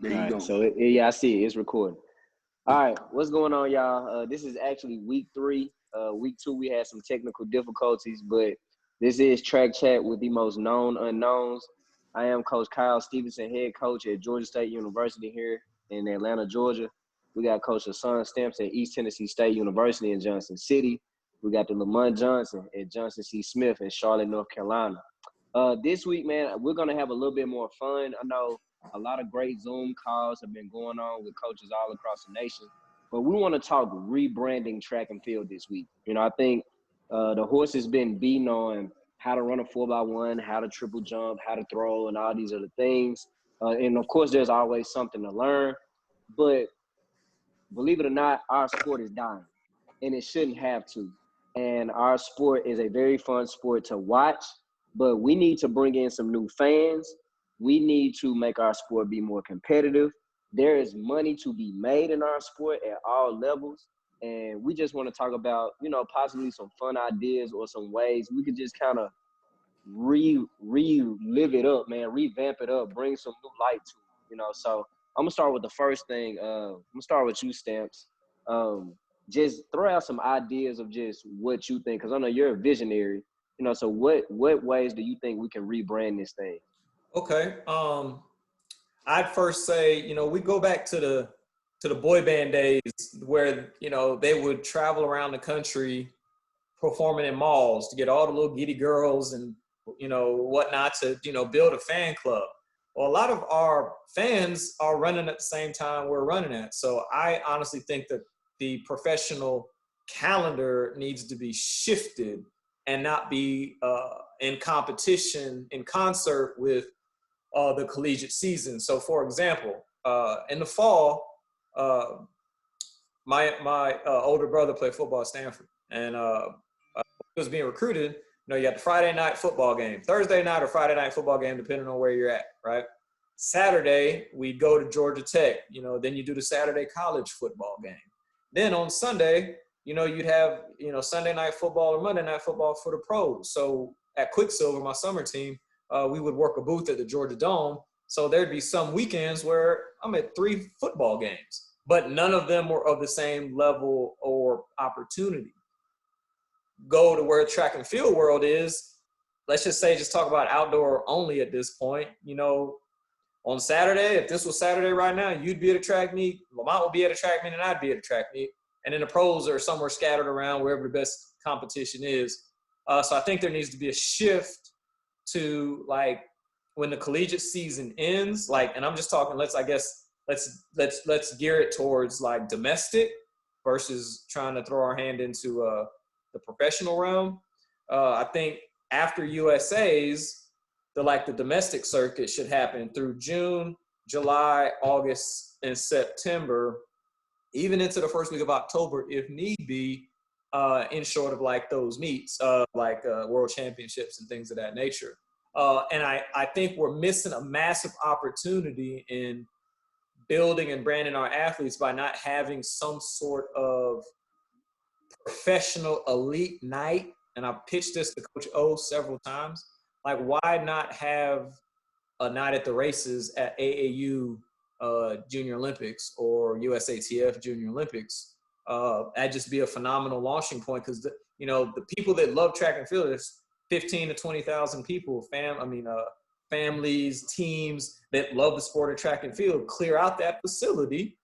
There All you right, go. so yeah, I see it. It's recording. All right, what's going on, y'all? This is actually week 3. Week 2, we had some technical difficulties, but this is Track Chat with the most known unknowns. I am Coach Kyle Stevenson, head coach at Georgia State University here in Atlanta, Georgia. We got Coach Hassan Stamps at East Tennessee State University in Johnson City. We got the Lamont Johnson at Johnson C. Smith in Charlotte, North Carolina. This week, man, we're going to have a little bit more fun. I know a lot of great Zoom calls have been going on with coaches all across the nation, but we want to talk rebranding track and field this week. You know, I think the horse has been beaten on how to run a 4x1, how to triple jump, how to throw, and all these other things. And of course, there's always something to learn, but believe it or not, our sport is dying, and it shouldn't have to. And our sport is a very fun sport to watch, but we need to bring in some new fans. We need to make our sport be more competitive. There is money to be made in our sport at all levels. And we just want to talk about, you know, possibly some fun ideas or some ways we could just kind of relive it up, man, revamp it up, bring some new light to it, you know. So I'm gonna start with the first thing. I'm gonna start with you, Stamps. Just throw out some ideas of just what you think, because I know you're a visionary, you know. So what ways do you think we can rebrand this thing? Okay. I'd first say, we go back to the boy band days where, they would travel around the country performing in malls to get all the little giddy girls and, whatnot to, build a fan club. Well, a lot of our fans are running at the same time we're running at. So I honestly think that the professional calendar needs to be shifted and not be in competition, in concert with the collegiate season. So, for example, in the fall, my older brother played football at Stanford, and he was being recruited. You had the Friday night football game, Thursday night or Friday night football game, depending on where you're at, right? Saturday, we'd go to Georgia Tech. Then you do the Saturday college football game. Then on Sunday, you'd have, Sunday night football or Monday night football for the pros. So at Quicksilver, my summer team, we would work a booth at the Georgia Dome. So there'd be some weekends where I'm at 3 football games, but none of them were of the same level or opportunity. Go to where track and field world is. Let's just say, just talk about outdoor only at this point. On Saturday, if this was Saturday right now, you'd be at a track meet, Lamont would be at a track meet, and I'd be at a track meet. And then the pros are somewhere scattered around wherever the best competition is. So I think there needs to be a shift to, like, when the collegiate season ends, like, and I'm just talking, let's gear it towards like domestic versus trying to throw our hand into the professional realm. I think after USA's, the domestic circuit should happen through June, July, August, and September, even into the first week of October, if need be, in short of like those meets, world championships and things of that nature. And I think we're missing a massive opportunity in building and branding our athletes by not having some sort of professional elite night. And I've pitched this to Coach O several times. Like, why not have a night at the races at AAU Junior Olympics or USATF Junior Olympics? That'd just be a phenomenal launching point, because the people that love track and field is 15 to 20,000 people, families, teams that love the sport of track and field. Clear out that facility,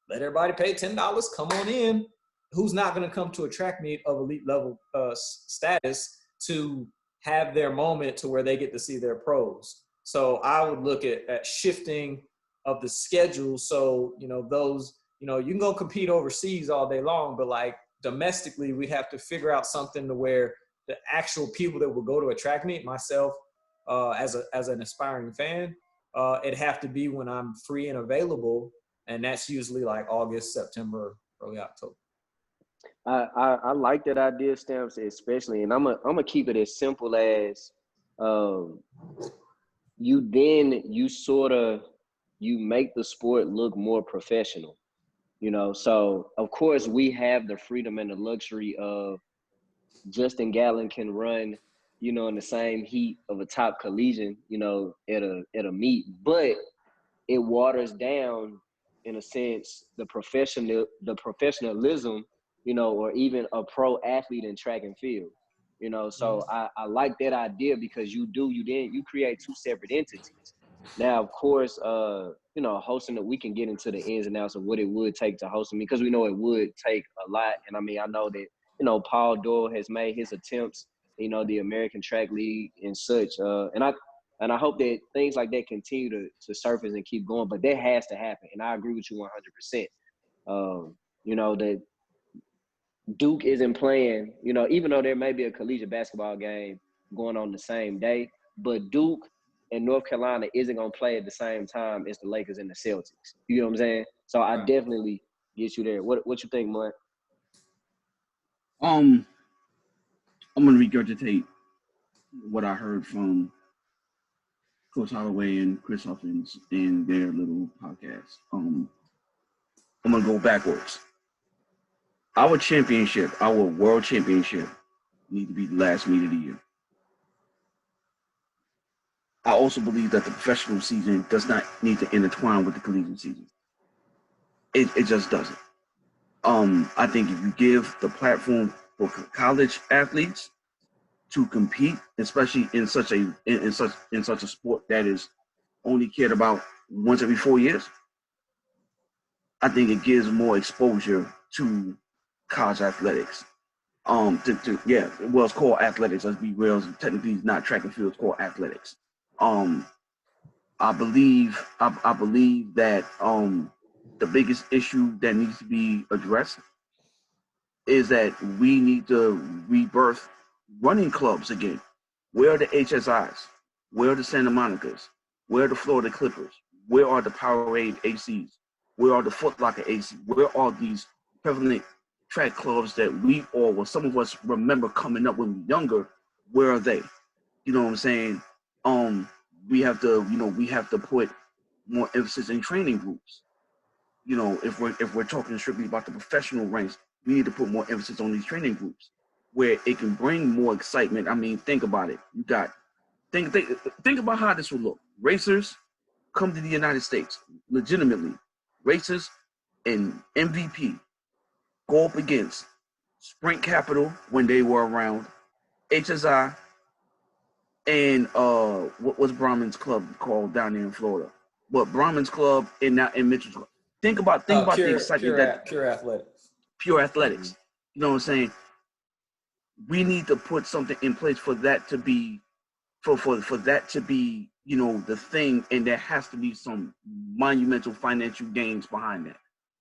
let everybody pay $10, come on in. Who's not going to come to a track meet of elite level status to have their moment to where they get to see their pros? So I would look at shifting of the schedule. So, those, you can go compete overseas all day long, but like domestically, we have to figure out something to where the actual people that will go to a track meet, myself, as an aspiring fan, it'd have to be when I'm free and available. And that's usually like August, September, early October. I like that idea, Stamps, especially, and I'm gonna keep it as simple as you make the sport look more professional, So of course we have the freedom and the luxury of Justin Gatlin can run, in the same heat of a top collegian, at a meet, but it waters down, in a sense, the professionalism, you know, or even a pro athlete in track and field. You know, so I like that idea because you create two separate entities. Now, of course, you know, hosting it, we can get into the ins and outs of what it would take to host me, because we know it would take a lot. And I mean, I know that, you know, Paul Doyle has made his attempts, you know, the American Track League and such. And I hope that things like that continue to surface and keep going, but that has to happen. And I agree with you 100%. You know, that Duke isn't playing, you know, even though there may be a collegiate basketball game going on the same day, but Duke and North Carolina isn't going to play at the same time as the Lakers and the Celtics. You know what I'm saying? So I definitely get you there. What you think, Mike? I'm gonna regurgitate what I heard from Coach Holloway and Chris Huffins in their little podcast. I'm gonna go backwards. Our championship, our world championship, need to be the last meet of the year. I also believe that the professional season does not need to intertwine with the collegiate season. It just doesn't. I think if you give the platform for college athletes to compete, especially in such a sport that is only cared about once every 4 years, I think it gives more exposure to college athletics. It's called athletics. Let's be real. Technically, it's not track and field. It's called athletics. I believe that the biggest issue that needs to be addressed is that we need to rebirth running clubs again. Where are the HSIs? Where are the Santa Monicas? Where are the Florida Clippers? Where are the Powerade ACs? Where are the Foot Locker ACs? Where are these prevalent track clubs that some of us remember coming up when we were younger? Where are they? You know what I'm saying? We have to put more emphasis in training groups. You know, if we're talking strictly about the professional ranks, we need to put more emphasis on these training groups where it can bring more excitement. I mean, think about it. You got think about how this would look. Racers come to the United States legitimately. Racers and MVP go up against Sprint Capital when they were around, HSI, and what was Brahman's club called down there in Florida? What Brahman's club in Mitchell's club? Think about the excitement Pure Athletics. Pure Athletics. You know what I'm saying? We need to put something in place for that to be, for that to be, you know, the thing, and there has to be some monumental financial gains behind that.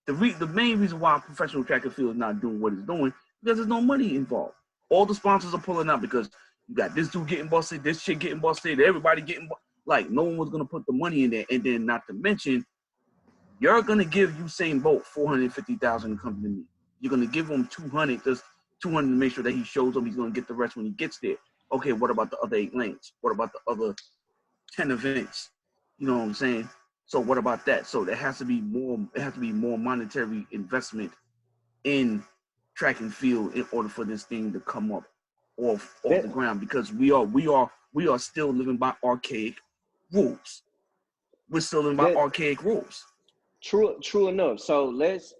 The main reason why professional track and field is not doing what it's doing because there's no money involved. All the sponsors are pulling out because you got this dude getting busted, this chick getting busted, everybody getting like no one was gonna put the money in there, and then not to mention, you're gonna give Usain Bolt $450,000 to come to me. You're gonna give him 200, just 200 to make sure that he shows up. He's gonna get the rest when he gets there. Okay, what about the other 8 lanes? What about the other 10 events? You know what I'm saying? So what about that? So there has to be more. It has to be more monetary investment in track and field in order for this thing to come up off the ground, because we are still living by archaic rules. We're still living by archaic rules. True enough. So let's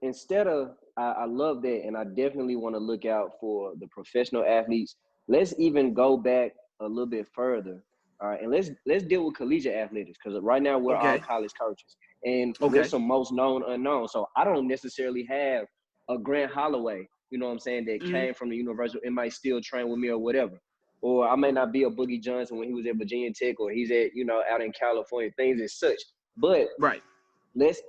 instead of I love that, and I definitely want to look out for the professional athletes. Let's even go back a little bit further. All right, and let's deal with collegiate athletics, because right now we're all college coaches, and there's some most known unknowns. So I don't necessarily have a Grant Holloway, you know what I'm saying, that came from the university and might still train with me or whatever. Or I may not be a Boogie Johnson when he was at Virginia Tech, or he's at, you know, out in California, things as such. But let's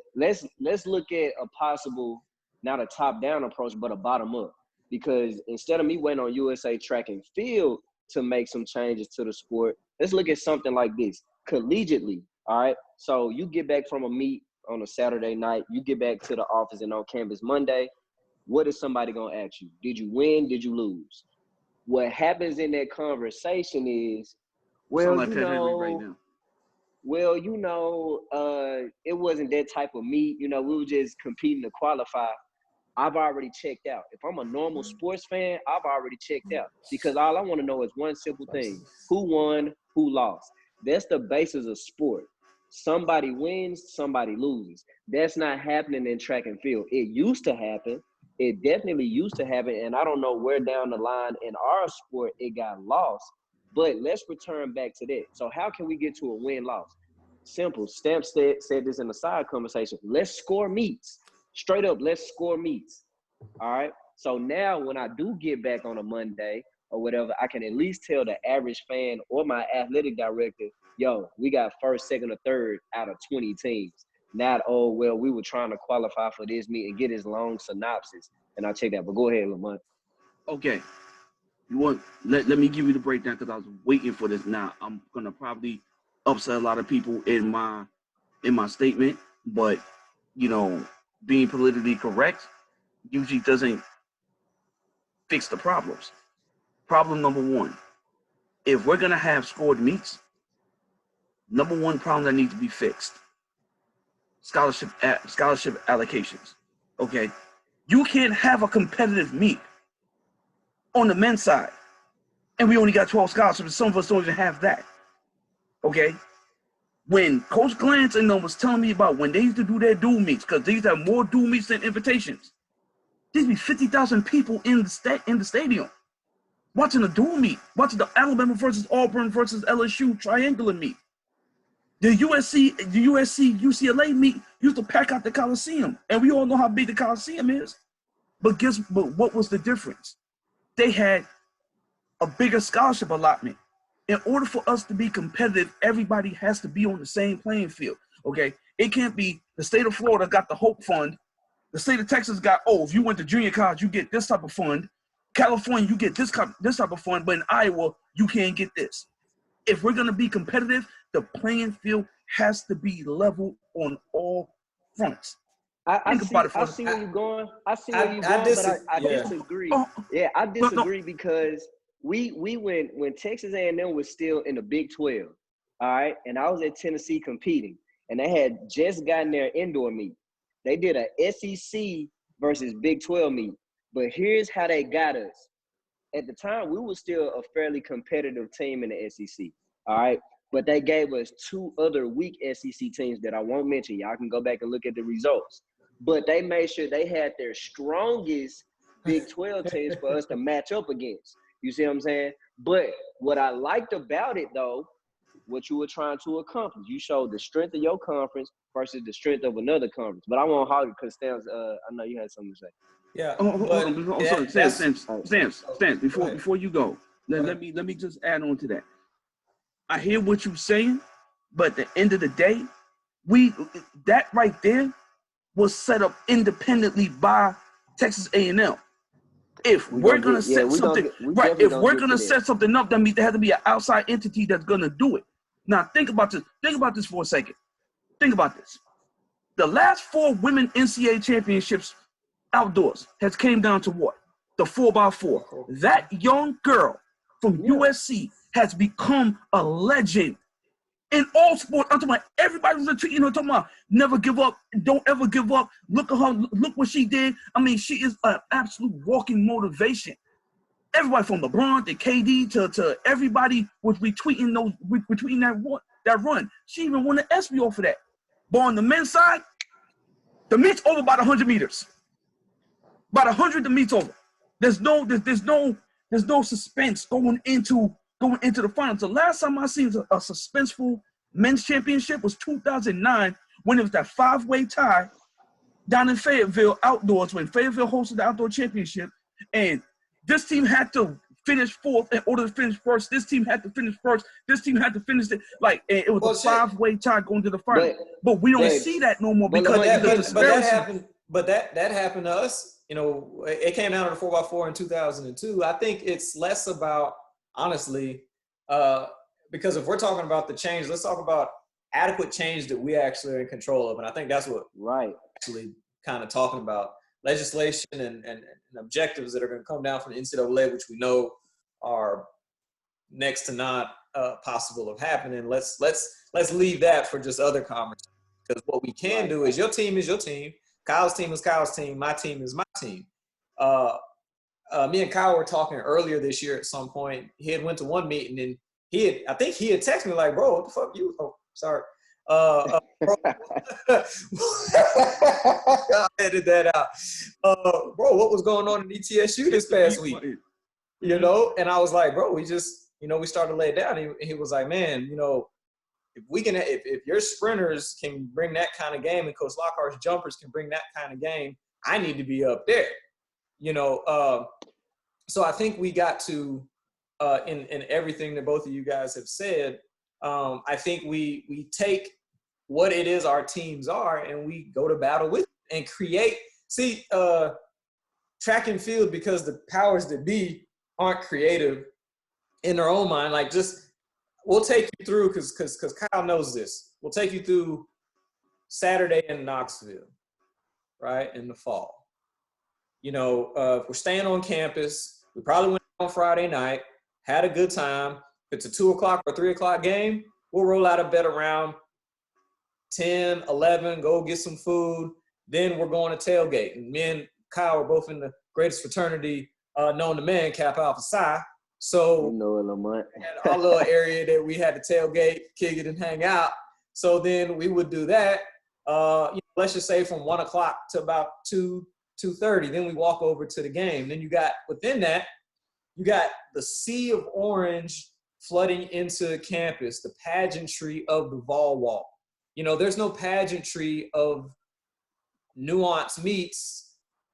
look at a possible, not a top-down approach, but a bottom-up. Because instead of me waiting on USA Track and Field to make some changes to the sport, let's look at something like this, collegiately, all right? So you get back from a meet on a Saturday night, you get back to the office and on campus Monday, what is somebody gonna ask you? Did you win? Did you lose? What happens in that conversation is, well, like right now. Well, you know, it wasn't that type of meet. You know, we were just competing to qualify. I've already checked out. If I'm a normal sports fan, I've already checked out, because all I want to know is one simple thing: who won, who lost. That's the basis of sport. Somebody wins, somebody loses. That's not happening in track and field. It used to happen. It definitely used to happen. And I don't know where down the line in our sport it got lost. But let's return back to that. So how can we get to a win-loss? Simple. Stamp said this in the side conversation. Let's score meets. Straight up, let's score meets. All right? So now when I do get back on a Monday or whatever, I can at least tell the average fan or my athletic director, yo, we got first, second, or third out of 20 teams. Not, oh, well, we were trying to qualify for this meet and get his long synopsis. And I'll check that. But go ahead, Lamont. Okay. Let me give you the breakdown because I was waiting for this. Now I'm gonna probably upset a lot of people in my statement, but being politically correct usually doesn't fix the problems. Problem number one: if we're gonna have scored meets, number one problem that needs to be fixed: scholarship allocations. Okay, you can't have a competitive meet on the men's side, and we only got 12 scholarships. Some of us don't even have that. Okay, when Coach Glantz and them was telling me about when they used to do their dual meets, because they used to have more dual meets than invitations, there'd be 50,000 people in the stadium watching a dual meet, watching the Alabama versus Auburn versus LSU triangular meet. The UCLA meet used to pack out the Coliseum, and we all know how big the Coliseum is. But what was the difference? They had a bigger scholarship allotment. In order for us to be competitive, everybody has to be on the same playing field, okay? It can't be the state of Florida got the Hope Fund, the state of Texas got, if you went to junior college, you get this type of fund. California, you get this type of fund, but in Iowa, you can't get this. If we're going to be competitive, the playing field has to be level on all fronts. I see where you're going. I see where you're going, but I disagree. I disagree because we when Texas A&M was still in the Big 12, all right, and I was at Tennessee competing, and they had just gotten their indoor meet. They did a SEC versus Big 12 meet, but here's how they got us. At the time, we were still a fairly competitive team in the SEC, all right? But they gave us two other weak SEC teams that I won't mention. Y'all can go back and look at the results. But they made sure they had their strongest Big 12 teams for us to match up against. You see what I'm saying? But what I liked about it, though, what you were trying to accomplish, you showed the strength of your conference versus the strength of another conference. But I won't hog it because Stams, I know you had something to say. Yeah. Stams, before you go, let me just add on to that. I hear what you're saying, but at the end of the day, that right there was set up independently by Texas A&M. If we're gonna set something up, that means there has to be an outside entity that's gonna do it. Now think about this. Think about this for a second. Think about this. The last 4 women NCAA championships outdoors has came down to what? The 4x4. That young girl from USC has become a legend in all sports. I'm talking about everybody was tweeting her, talking about never give up, don't ever give up. Look at her, look what she did. I mean, she is an absolute walking motivation. Everybody from LeBron to KD to everybody was retweeting that run. She even won an ESPY off of that. But on the men's side, the meet's over about 100 meters. About 100, the meet's over. There's no suspense going into the finals. The last time I seen a suspenseful men's championship was 2009 when it was that 5-way tie down in Fayetteville outdoors when Fayetteville hosted the outdoor championship, and this team had to finish 4th in order to finish first. This team had to finish first. This team had to finish it. Like, it was a 5-way tie going to the final. But we don't see that no more because that happened to us. It came down to the 4x4 in 2002. I think it's less about, honestly, because if we're talking about the change, let's talk about adequate change that we actually are in control of. And I think that's what actually kind of talking about. Legislation and objectives that are going to come down from the NCAA, which we know are next to not possible of happening. Let's leave that for just other conversations. Because what we can do is your team is your team. Kyle's team is Kyle's team. My team is my team. Me and Kyle were talking earlier this year at some point. He had went to one meeting and I think he had texted me like, bro, what the fuck you? Oh, sorry. Bro, I edited that out. Bro, what was going on in ETSU this past week? You know, and I was like, bro, we just, you know, we started to lay it down. He was like, man, you know, if we can, if your sprinters can bring that kind of game and Coach Lockhart's jumpers can bring that kind of game, I need to be up there. You know, so I think we got to, in everything that both of you guys have said, I think we take what it is our teams are and we go to battle with it and create. See, track and field, because the powers that be aren't creative in their own mind. Like, just, we'll take you through, because Kyle knows this. We'll take you through Saturday in Knoxville, right, in the fall. You know, if we're staying on campus, we probably went on Friday night, had a good time. If it's a 2 o'clock or 3 o'clock game, we'll roll out of bed around 10, 11, go get some food. Then we're going to tailgate. And me and Kyle are both in the greatest fraternity known to man, Kappa Alpha Psi. So you know it, Lamont. we had our little area that we had to tailgate, kick it, and hang out. So then we would do that. You know, let's just say from 1 o'clock to about 2:30. Then we walk over to the game. Then you got, within that, you got the sea of orange flooding into campus, the pageantry of the Vol Walk. You know, there's no pageantry of nuance meets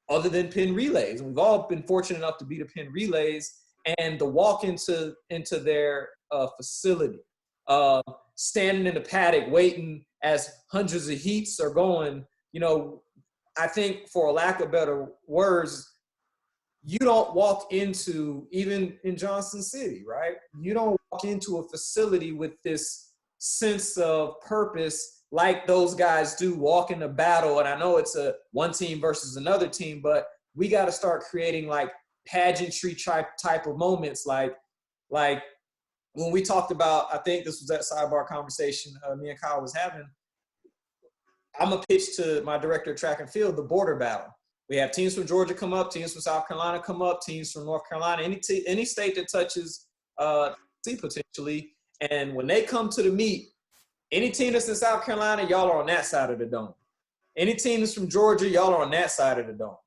other than pin relays. And we've all been fortunate enough to be the pin relays and the walk into their facility, standing in the paddock waiting as hundreds of heats are going. You know, I think, for a lack of better words, you don't walk into, even in Johnson City, right? You don't walk into a facility with this sense of purpose like those guys do walk into battle. And I know it's a one team versus another team, but we got to start creating like pageantry type of moments. Like when we talked about, I think this was that sidebar conversation me and Kyle was having, I'm going to pitch to my director of track and field the border battle. We have teams from Georgia come up, teams from South Carolina come up, teams from North Carolina, any state that touches C potentially. And when they come to the meet, any team that's in South Carolina, y'all are on that side of the dome. Any team that's from Georgia, y'all are on that side of the dome.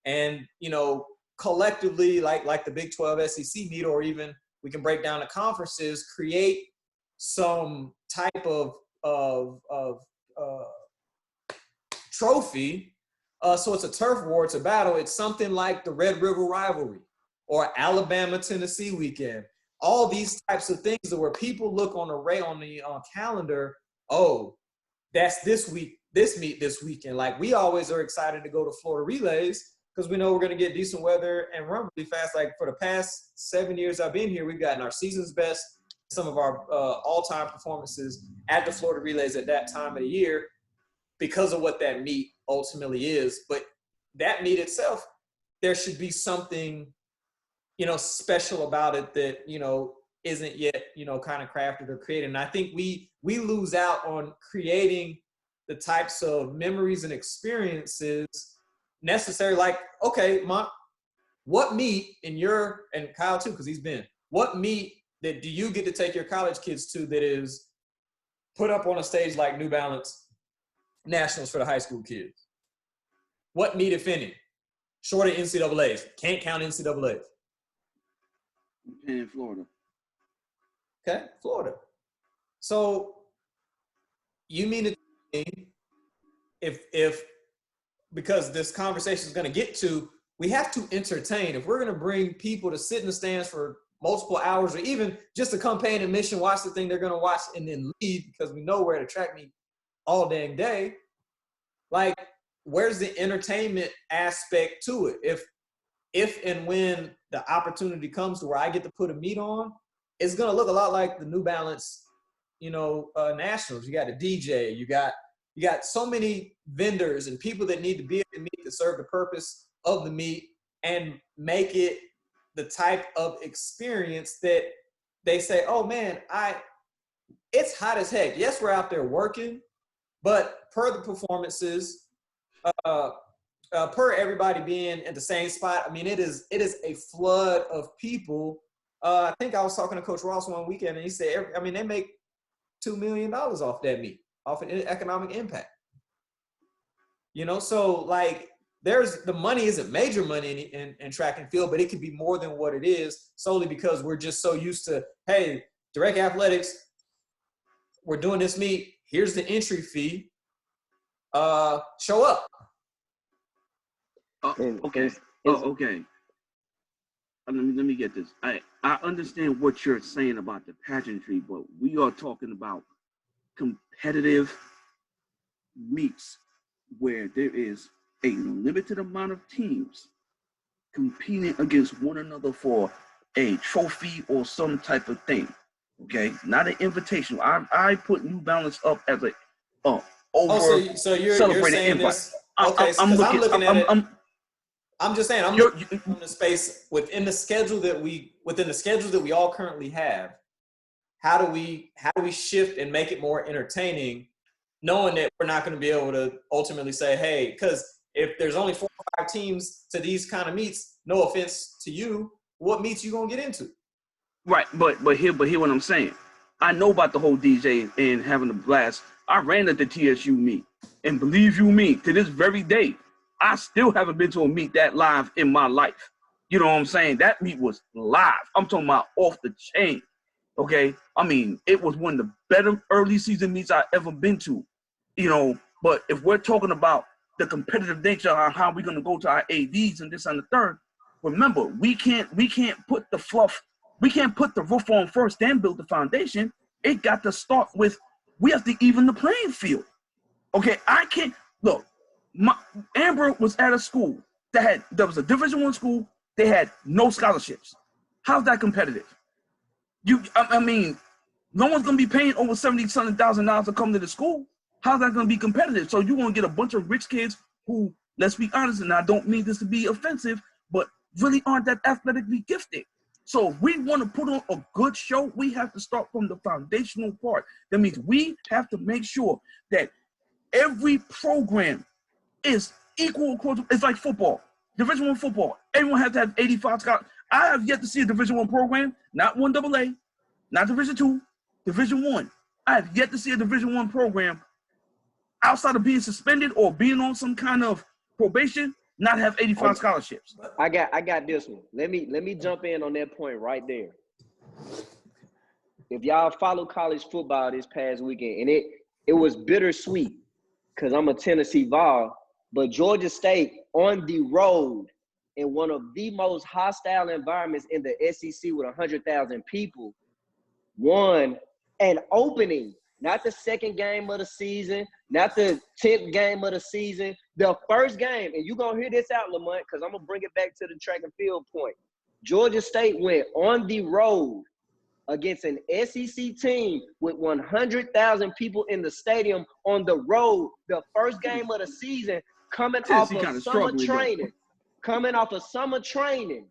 And, you know, collectively, like the Big 12 SEC meet, or even we can break down the conferences, create some type of trophy. So it's a turf war, it's a battle. It's something like the Red River Rivalry or Alabama-Tennessee weekend. All these types of things where people look on the calendar, oh, that's this week, this meet this weekend. Like, we always are excited to go to Florida Relays because we know we're going to get decent weather and run really fast. Like, for the past 7 years I've been here, we've gotten our season's best, some of our all-time performances at the Florida Relays at that time of the year because of what that meet ultimately is. But that meet itself, there should be something, you know, special about it that, you know, isn't yet, you know, kind of crafted or created. And I think we lose out on creating the types of memories and experiences necessary. Like, okay, what meet in your, and Kyle too, because he's been, what meet that do you get to take your college kids to that is put up on a stage like New Balance Nationals for the high school kids? What meet, if any? Short of NCAAs. Can't count NCAAs. In Florida. Okay, Florida. So you mean to me, if because this conversation is going to get to, we have to entertain. If we're going to bring people to sit in the stands for multiple hours, or even just to come pay an admission, watch the thing they're going to watch, and then leave because we know we're at a track meet all dang day, like, where's the entertainment aspect to it? If and when the opportunity comes to where I get to put a meet on, it's going to look a lot like the New Balance, you know, Nationals. You got a DJ, you got so many vendors and people that need to be at the meet to serve the purpose of the meet and make it the type of experience that they say, oh man, it's hot as heck. Yes, we're out there working, but per the performances, per everybody being at the same spot, I mean, it is a flood of people. I think I was talking to Coach Ross one weekend, and he said, I mean, they make $2 million off that meet. off an economic impact. You know, so like the money isn't major money in track and field, but it could be more than what it is solely because we're just so used to, hey, direct athletics, we're doing this meet, here's the entry fee, show up. Okay. Okay. Let me get this. I understand what you're saying about the pageantry, but we are talking about competitive meets where there is a limited amount of teams competing against one another for a trophy or some type of thing. Okay, not an invitation. I put New Balance up as a over so you're saying invite. this? Okay, I'm looking at it. I'm just saying, I'm looking at the space within the schedule that we all currently have. How do we shift and make it more entertaining, knowing that we're not going to be able to ultimately say, hey, because if there's only 4 or 5 teams to these kind of meets, no offense to you, what meets you gonna get into? Right, but hear what I'm saying. I know about the whole DJ and having a blast. I ran at the TSU meet, and believe you me, to this very day, I still haven't been to a meet that live in my life. You know what I'm saying? That meet was live. I'm talking about off the chain. Okay, I mean, it was one of the better early season meets I've ever been to. You know, but if we're talking about the competitive nature on how we're gonna go to our AVs and this and the third, remember, we can't put the fluff, we can't put the roof on first, then build the foundation. It got to start with, we have to even the playing field. Okay, I can't look. Amber was at a school there was a Division I school. They had no scholarships. How's that competitive? I mean, no one's gonna be paying over $70,000 to come to the school. How's that gonna be competitive? So you're gonna get a bunch of rich kids who, let's be honest, and I don't mean this to be offensive, but really aren't that athletically gifted. So if we want to put on a good show, we have to start from the foundational part. That means we have to make sure that every program is equal. It's like football, Division I football. Everyone has to have 85 scouts. I have yet to see a Division I program, not 1AA, not Division II, Division I. I have yet to see a Division I program outside of being suspended or being on some kind of probation, not have 85 scholarships. I got this one. Let me jump in on that point right there. If y'all follow college football this past weekend, and it was bittersweet because I'm a Tennessee Vol, but Georgia State on the road in one of the most hostile environments in the SEC with 100,000 people won an opening. Not the second game of the season, not the 10th game of the season, the first game. And you're going to hear this out, Lamont, because I'm going to bring it back to the track and field point. Georgia State went on the road against an SEC team with 100,000 people in the stadium on the road, the first game of the season, coming off of summer training.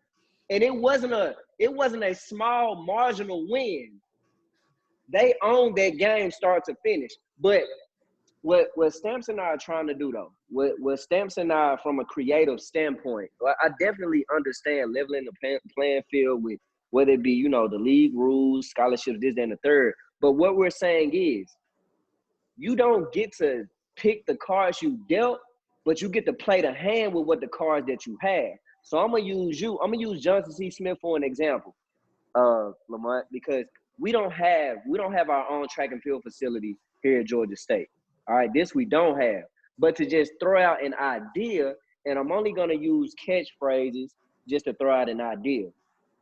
And it wasn't a small marginal win. They owned that game start to finish. But what Stamps and I are trying to do, though, what Stamps and I, from a creative standpoint, I definitely understand leveling the playing field with whether it be, you know, the league rules, scholarships, this, that, and the third. But what we're saying is you don't get to pick the cards you dealt, but you get to play the hand with what the cards that you have. So I'm going to use you. I'm going to use Johnson C. Smith for an example, Lamont, because we don't have our own track and field facility here at Georgia State. All right, this we don't have. But to just throw out an idea, and I'm only going to use catchphrases just to throw out an idea.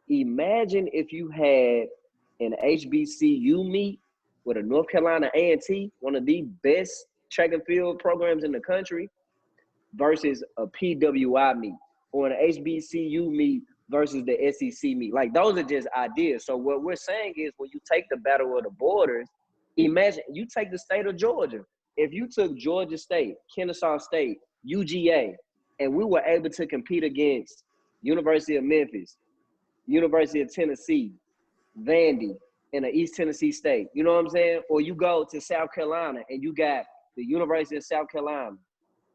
Imagine if you had an HBCU meet with a North Carolina A&T, one of the best track and field programs in the country, versus a PWI meet, or an HBCU meet versus the SEC meet. Like, those are just ideas. So what we're saying is, when you take the battle of the borders, imagine you take the state of Georgia. If you took Georgia State, Kennesaw State, UGA, and we were able to compete against University of Memphis, University of Tennessee, Vandy, and the East Tennessee State, you know what I'm saying? Or you go to South Carolina and you got the University of South Carolina,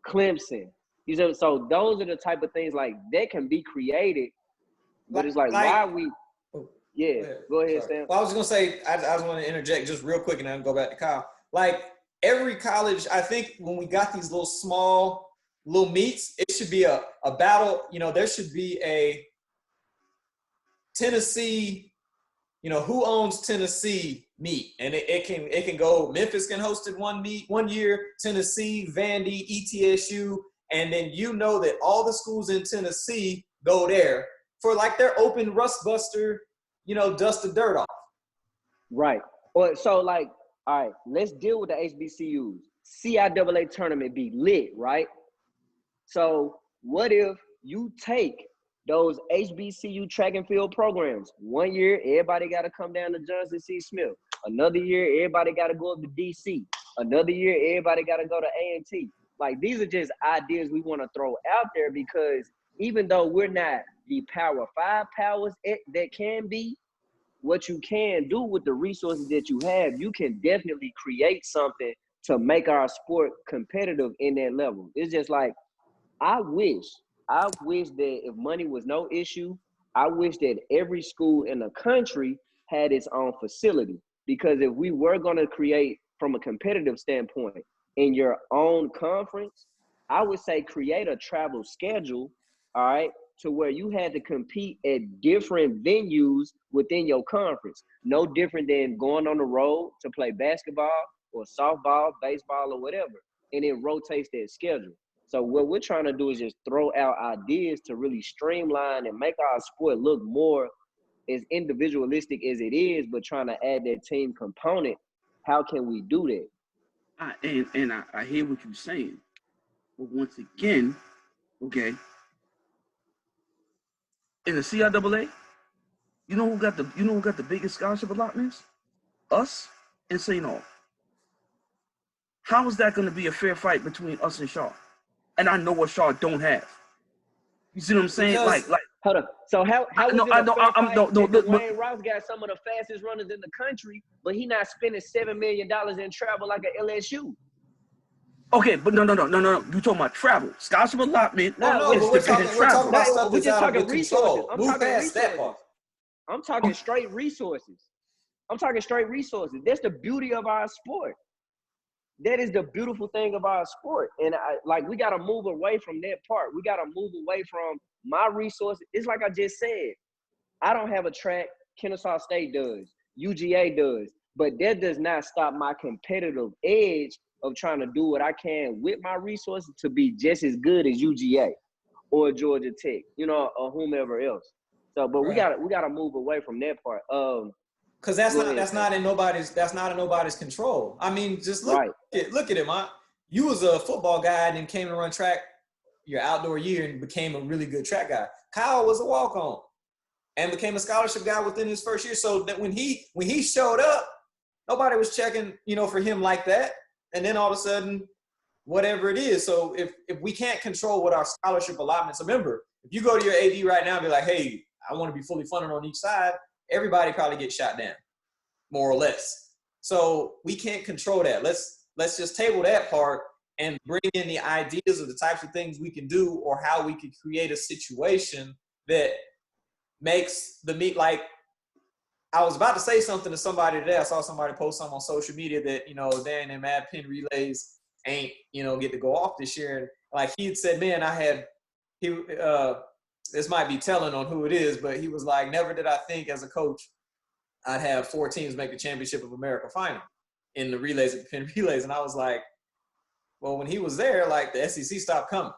Clemson. You know, so those are the type of things like that can be created. But it's like why we – yeah, go ahead, Sam. Well, I was going to say, I just want to interject just real quick and then go back to Kyle. Like, every college, I think when we got these little small little meets, it should be a battle. You know, there should be a Tennessee, you know, who owns Tennessee meet, and it can go. Memphis can host it one year, Tennessee, Vandy, ETSU, and then you know that all the schools in Tennessee go there for like their open rust buster, you know, dust the dirt off. Right. Or so like, all right, let's deal with the HBCUs. CIAA tournament be lit, right? So what if you take those HBCU track and field programs? One year, everybody got to come down to Johnson C. Smith. Another year, everybody got to go up to DC. Another year, everybody got to go to A&T. Like, these are just ideas we want to throw out there, because even though we're not the Power 5 powers that can be, what you can do with the resources that you have, you can definitely create something to make our sport competitive in that level. It's just like, I wish that if money was no issue, I wish that every school in the country had its own facility. Because if we were going to create from a competitive standpoint in your own conference, I would say create a travel schedule, all right, to where you had to compete at different venues within your conference. No different than going on the road to play basketball or softball, baseball, or whatever. And it rotates that schedule. So what we're trying to do is just throw out ideas to really streamline and make our sport look more as individualistic as it is, but trying to add that team component. How can we do that? I hear what you're saying, but once again, okay, in the CIAA, you know who got the biggest scholarship allotments? Us and St. Aug. How is that going to be a fair fight between us and Shaw? And I know what Shaw don't have. You see what I'm saying? Because, like. Hold up. So how is it a fair fight that Dwayne Ross got some of the fastest runners in the country, but he not spending $7 million in travel like a LSU? Okay, but no. You talking about travel, scholarship allotment? No, but we're talking about stuff that's out of your control. Move past that part. I'm talking straight resources. That's the beauty of our sport. That is the beautiful thing of our sport. And we got to move away from that part. We got to move away from my resources. It's like I just said, I don't have a track. Kennesaw State does. UGA does. But that does not stop my competitive edge of trying to do what I can with my resources to be just as good as UGA or Georgia Tech, you know, or whomever else. So, but right. we gotta move away from that part. Because that's not in nobody's control. I mean, just look at him. You was a football guy and then came to run track your outdoor year and became a really good track guy. Kyle was a walk-on and became a scholarship guy within his first year. So that when he showed up, nobody was checking, you know, for him like that. And then all of a sudden, whatever it is. So if we can't control what our scholarship allotments, remember, if you go to your AD right now and be like, hey, I want to be fully funded on each side, everybody probably gets shot down, more or less. So we can't control that. Let's just table that part and bring in the ideas of the types of things we can do or how we could create a situation that makes the meet. Like, I was about to say something to somebody today. I saw somebody post something on social media that, you know, Dan and Mad Penn Relays ain't, you know, get to go off this year. And like he had said, man, this might be telling on who it is, but he was like, never did I think as a coach I'd have 4 teams make the Championship of America final in the relays at the Penn Relays. And I was like, well, when he was there, like the SEC stopped coming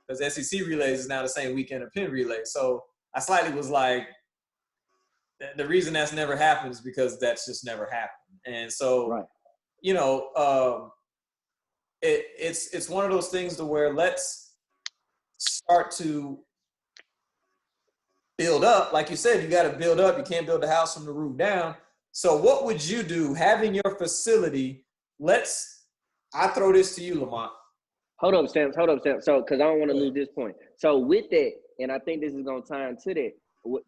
because SEC Relays is now the same weekend of Penn Relays. So I slightly was like, the reason that's never happened is because that's just never happened. And so, right. You know, it's one of those things to where let's start to build up. Like you said, you got to build up. You can't build a house from the roof down. So what would you do having your facility? I throw this to you, Lamont. Hold up, Stamps. So, because I don't want to lose this point. So with that, and I think this is going to tie into that,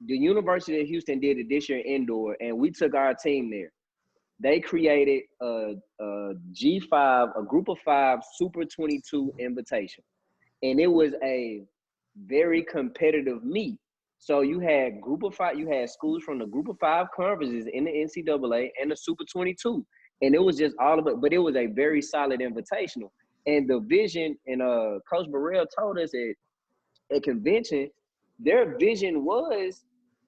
the University of Houston did it this year indoor, and we took our team there. They created a G5, a group of 5 Super 22 invitation. And it was a very competitive meet. So you had group of 5, you had schools from the group of 5 conferences in the NCAA and the Super 22. And it was just all of it, but it was a very solid invitational. And the vision, and Coach Burrell told us at convention, their vision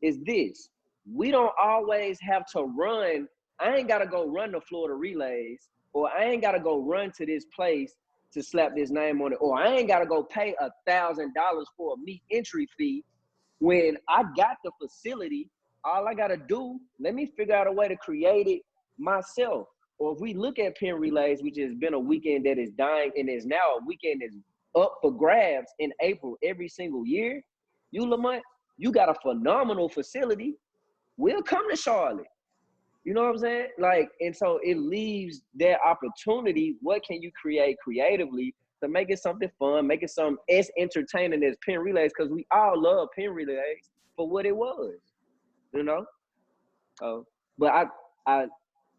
is this. We don't always have to run. I ain't got to go run the Florida Relays, or I ain't got to go run to this place to slap this name on it, or I ain't got to go pay $1,000 for a meet entry fee. When I got the facility, all I got to do, let me figure out a way to create it myself. Or if we look at Penn Relays, which has been a weekend that is dying and is now a weekend that's up for grabs in April every single year, you, Lamont, you got a phenomenal facility. We'll come to Charlotte. You know what I'm saying? Like, and so it leaves that opportunity. What can you create creatively to make it something fun, make it something as entertaining as Penn Relays? Because we all love Penn Relays for what it was, you know? But I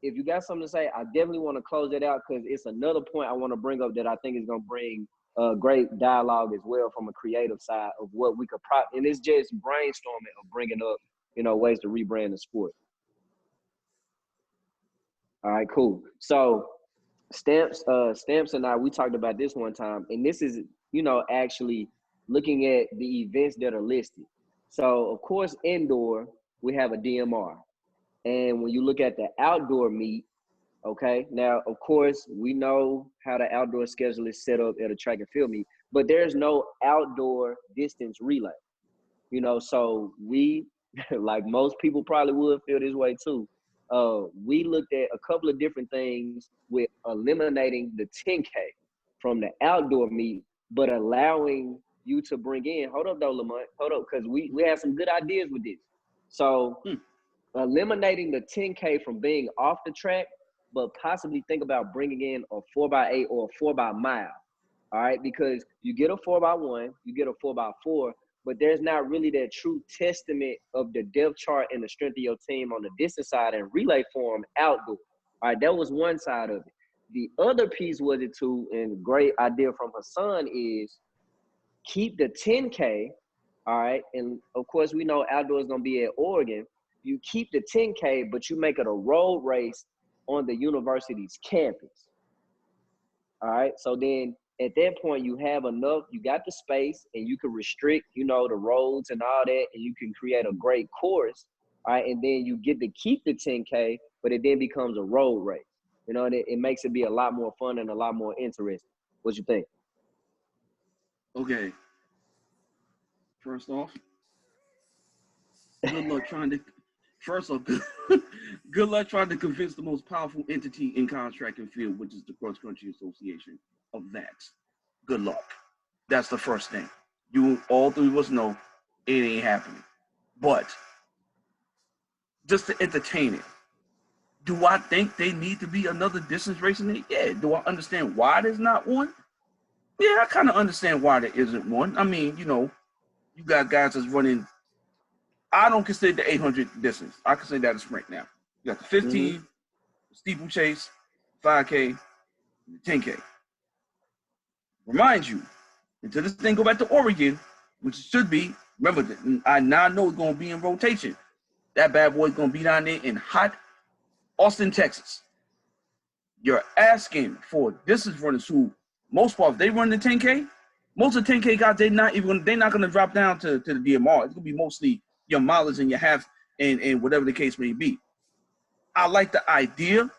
if you got something to say, I definitely want to close it out, because it's another point I want to bring up that I think is going to bring great dialogue as well from a creative side of what we could and it's just brainstorming of bringing up, you know, ways to rebrand the sport. All right, cool. So Stamps and I, we talked about this one time, and this is, you know, actually looking at the events that are listed. So of course, indoor, we have a DMR. And when you look at the outdoor meet, okay, now, of course, we know how the outdoor schedule is set up at a track and field meet, but there's no outdoor distance relay, you know, so we, like most people probably would feel this way too. We looked at a couple of different things with eliminating the 10K from the outdoor meet, but allowing you to bring in, hold up though, Lamont, hold up, because we had some good ideas with this. So eliminating the 10K from being off the track, but possibly think about bringing in a 4x8 or a 4x-mile, all right? Because you get a 4x1, you get a 4x4, but there's not really that true testament of the depth chart and the strength of your team on the distance side and relay form outdoor. All right, that was one side of it. The other piece was it too, and great idea from Hassan, is keep the 10K, all right? And of course, we know outdoor is gonna be at Oregon. You keep the 10K, but you make it a road race on the university's campus. All right, so then at that point you have enough, you got the space, and you can restrict, you know, the roads and all that, and you can create a great course. All right, and then you get to keep the 10K, but it then becomes a road race, you know, and it makes it be a lot more fun and a lot more interesting. What you think? Okay. First off, good luck trying to. First off, good luck trying to convince the most powerful entity in track and field, which is the Cross Country Association, of that. Good luck. That's the first thing. You, all three of us know it ain't happening. But just to entertain it, do I think they need to be another distance racing league? Yeah. Do I understand why there's not one? Yeah, I kind of understand why there isn't one. I mean, you know, you got guys that's running. I don't consider the 800 distance. I consider that a sprint now. You got the 15, steeplechase, 5K, 10K. Remind you, until this thing go back to Oregon, which it should be, remember, I now know it's going to be in rotation. That bad boy's going to be down there in hot Austin, Texas. You're asking for distance runners who, most part, if they run the 10K, most of the 10K guys, they're not going to drop down to the DMR. It's going to be mostly your mileage and your half and whatever the case may be. I like the idea,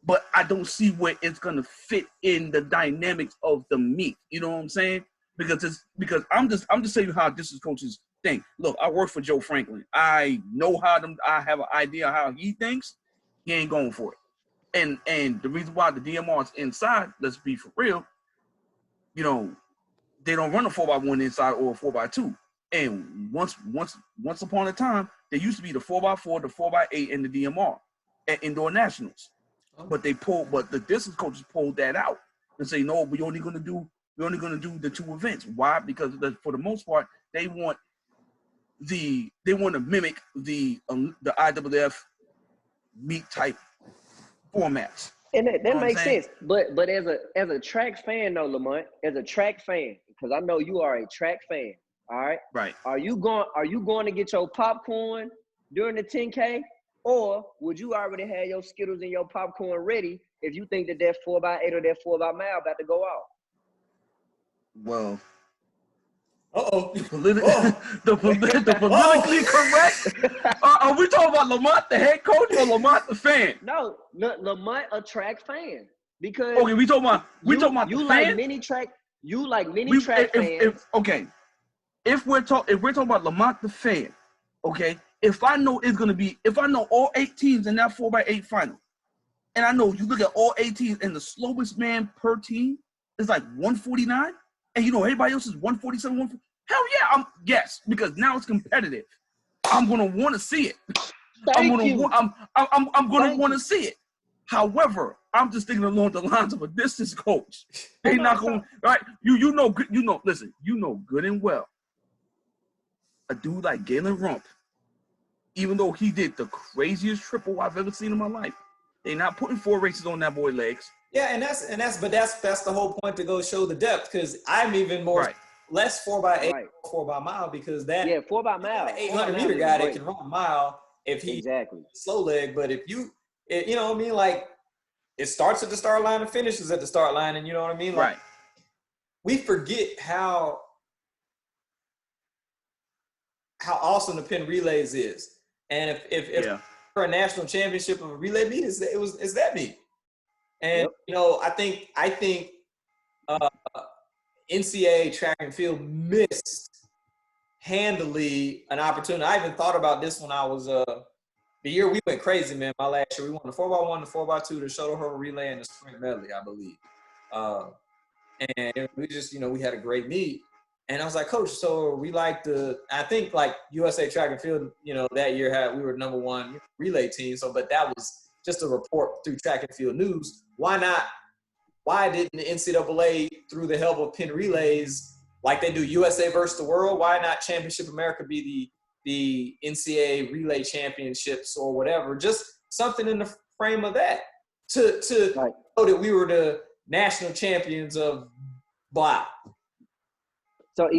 but I don't see where it's going to fit in the dynamics of the meet. You know what I'm saying? Because I'm just saying how distance coaches think. Look, I work for Joe Franklin. I know I have an idea how he thinks. He ain't going for it. And the reason why the DMR is inside, let's be for real, you know, they don't run a 4x1 inside or a 4x2. And once upon a time, there used to be the 4x4, the 4x8, and the DMR at indoor nationals. But the distance coaches pulled that out and say, no, we're only gonna do the two events. Why? Because for the most part, they want to mimic the IWF meet type formats. And that makes sense. But as a track fan though, Lamont, as a track fan, because I know you are a track fan, all right? Right. Are you going to get your popcorn during the 10K? Or would you already have your Skittles and your popcorn ready if you think that 4x8 or that 4x mile about to go off? Well, Uh-oh. the politically correct. Are we talking about Lamont, the head coach, or Lamont, the fan? No, Lamont, a track fan. Because Okay, we talking about you the like fan. many track. You like many track fans. If we're talking about Lamont, the fan, okay. If I know all 8 teams in that 4x8 final, and I know you look at all 8 teams and the slowest man per team is like 149, and you know everybody else is 147, 140. Hell yeah, yes, because now it's competitive. I'm gonna want to see it. I'm gonna want to see it. However, I'm just thinking along the lines of a distance coach. They not going right. You know. Listen, you know good and well. A dude like Galen Rump, even though he did the craziest triple I've ever seen in my life, they not putting 4 races on that boy legs. Yeah, and that's the whole point to go show the depth, because I'm even more less 4x8, 4x mile, because that 4x mile, 800 meter guy that can run a mile if he slow leg, but if you know what I mean, like it starts at the start line and finishes at the start line, and you know what I mean, like we forget how awesome the Penn Relays is, and if for a national championship of a relay meet, it's that meet. And you know, I think NCAA track and field missed handily an opportunity. I even thought about this when I was the year we went crazy, man. My last year, we won the 4x1, the 4x2, the shuttle hurdle relay, and the sprint medley, I believe. And we just, you know, we had a great meet. And I was like, Coach, so we I think like USA Track and Field, you know, that year we were #1 relay team. So, but that was just a report through Track and Field News. Why didn't the NCAA, through the help of Penn Relays, like they do USA versus the world, why not Championship America be the NCAA relay championships or whatever? Just something in the frame of that to know that we were the national champions of blah. So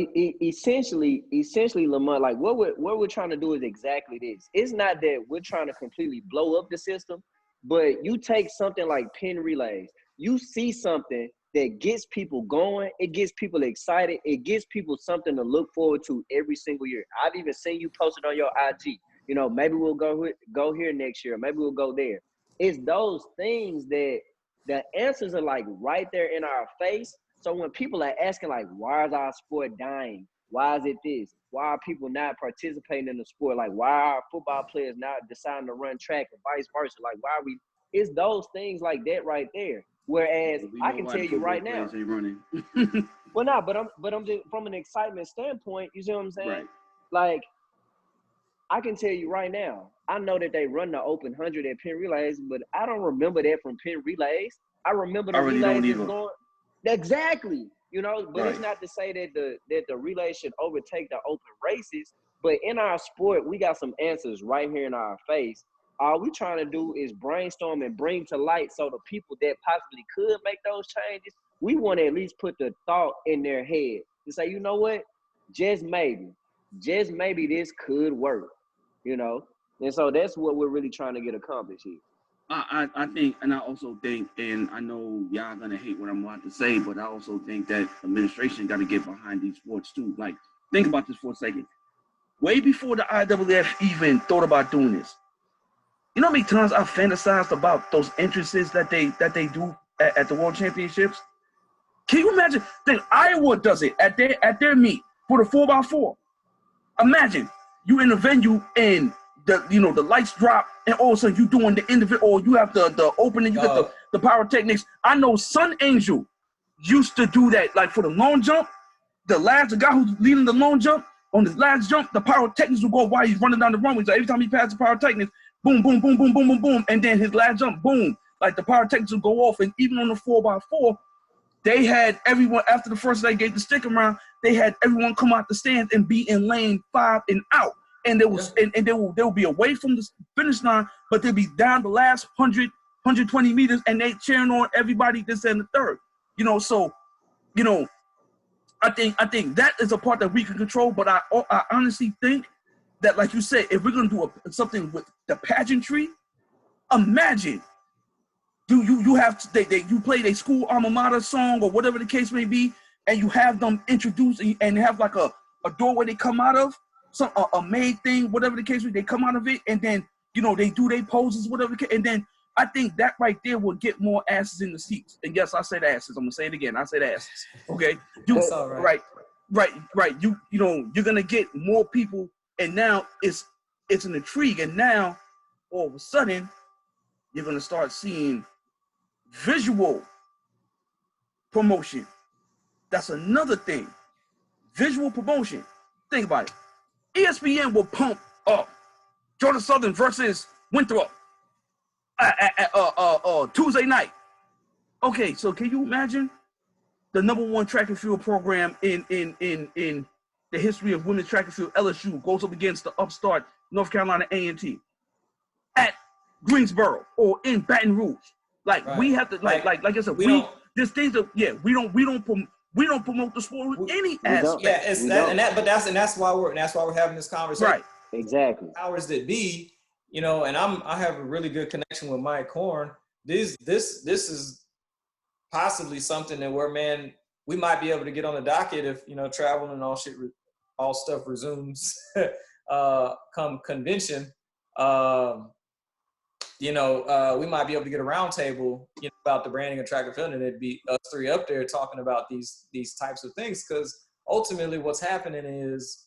essentially, Lamont, like what we're trying to do is exactly this. It's not that we're trying to completely blow up the system, but you take something like Penn Relays, you see something that gets people going, it gets people excited, it gives people something to look forward to every single year. I've even seen you post it on your IG. You know, maybe we'll go here next year, maybe we'll go there. It's those things that the answers are like right there in our face. So when people are asking, like, why is our sport dying? Why is it this? Why are people not participating in the sport? Like, why are football players not deciding to run track and vice versa? Like, why are we? It's those things like that right there. Whereas I can tell you right now. Well, no, but I'm just from an excitement standpoint. You see what I'm saying? Right. Like, I can tell you right now. I know that they run the Open 100 at Penn Relays, but I don't remember that from Penn Relays. I remember the relays is going. Exactly. You know, but it's not to say that the relay should overtake the open races. But in our sport, we got some answers right here in our face. All we trying to do is brainstorm and bring to light so the people that possibly could make those changes, we want to at least put the thought in their head to say, you know what, just maybe this could work, you know? And so that's what we're really trying to get accomplished here. I think, and I also think, and I know y'all gonna hate what I'm about to say, but I also think that administration got to get behind these sports too. Like, think about this for a second. Way before the IAAF even thought about doing this, you know how many times I fantasized about those entrances that they do at the World Championships? Can you imagine that Iowa does it at their meet for the 4x4? Imagine you in a venue and the lights drop and all of a sudden you doing the individual, or you have the opening, you get the pyrotechnics. I know Sun Angel used to do that, like for the long jump. The guy who's leading the long jump, on his last jump, the pyrotechnics will go while he's running down the runway. So every time he passes the pyrotechnics, boom, boom, boom, boom, boom, boom, boom, and then his last jump, boom, like the pyrotechnics will go off. And even on the 4x4, they had everyone, after the first day gave the stick around, they had everyone come out the stands and be in lane 5 and out. And there was and they will be away from the finish line, but they'll be down the last 100, 120 meters, and they cheering on everybody this and the third. You know, so, you know, I think that is a part that we can control. But I honestly think that, like you said, if we're gonna do something with the pageantry, imagine you have you play their school alma mater song or whatever the case may be, and you have them introduce and have like a doorway they come out of, some a main thing, whatever the case may be, they come out of it, and then they do their poses, whatever the case, and then I think that right there will get more asses in the seats. And yes, I said asses. I'm gonna say it again. I said asses. Okay, That's all right. Right. You're gonna get more people, and now it's an intrigue, and now all of a sudden you're gonna start seeing visual promotion. That's another thing. Visual promotion. Think about it. ESPN will pump up Georgia Southern versus Winthrop Tuesday night. Okay, so can you imagine the #1 track and field program in the history of women's track and field, LSU, goes up against the upstart North Carolina A&T at Greensboro or in Baton Rouge? Like, right. We have to like I said, there's things that we don't promote the sport with any aspect. Yeah, it's that, that's why we're having this conversation. Right. Exactly. Powers that be, and I have a really good connection with Mike Horn. This is possibly something that we might be able to get on the docket if travel and all stuff resumes come convention. We might be able to get a roundtable about the branding of track and field, and it'd be us three up there talking about these types of things, because ultimately what's happening is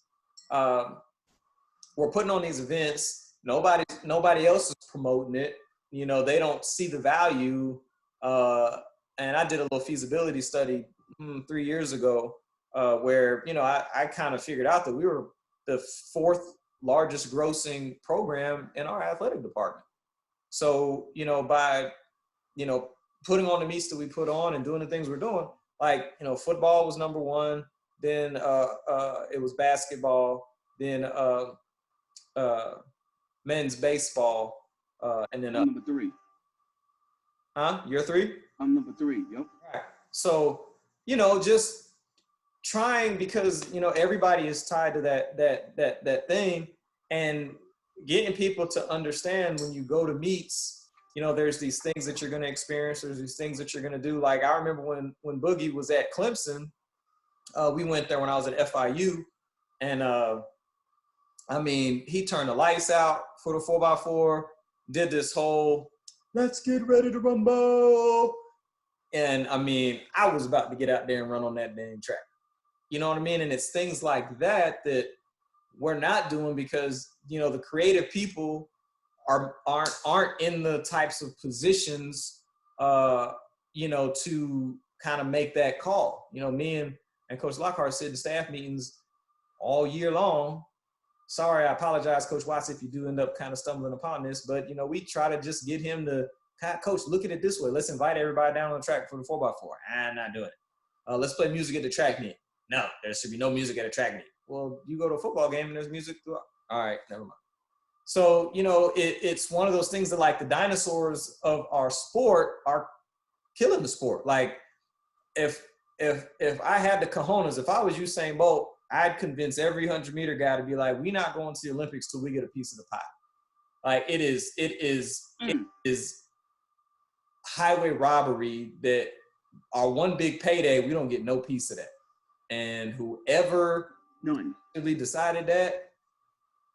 we're putting on these events. Nobody else is promoting it. They don't see the value. And I did a little feasibility study 3 years ago where, I kind of figured out that we were the 4th largest grossing program in our athletic department. So, by, putting on the meets that we put on and doing the things we're doing, like, football was #1, then it was basketball, then men's baseball, and then I'm #3. Huh? You're 3? I'm #3. Yep. Right. So, just trying, because everybody is tied to that thing, and getting people to understand when you go to meets, there's these things that you're going to experience. There's these things that you're going to do. Like, I remember when Boogie was at Clemson, we went there when I was at FIU, and he turned the lights out for the 4x4, did this whole "let's get ready to rumble," and I was about to get out there and run on that dang track. You know what I mean? And it's things like that we're not doing because the creative people aren't in the types of positions to kind of make that call. Me and Coach Lockhart sit in staff meetings all year long. Sorry, I apologize, Coach Watts, if you do end up kind of stumbling upon this, but we try to just get him to, Coach, look at it this way. Let's invite everybody down on the track for the 4x4. I'm not doing it. Let's play music at the track meet. No, there should be no music at a track meet. Well, you go to a football game and there's music throughout. All right, never mind. So, it's one of those things that, like, the dinosaurs of our sport are killing the sport. Like, if I had the cojones, if I was Usain Bolt, I'd convince every 100-meter guy to be like, we're not going to the Olympics till we get a piece of the pie. Like, it is highway robbery that our one big payday, we don't get no piece of that. And whoever really decided that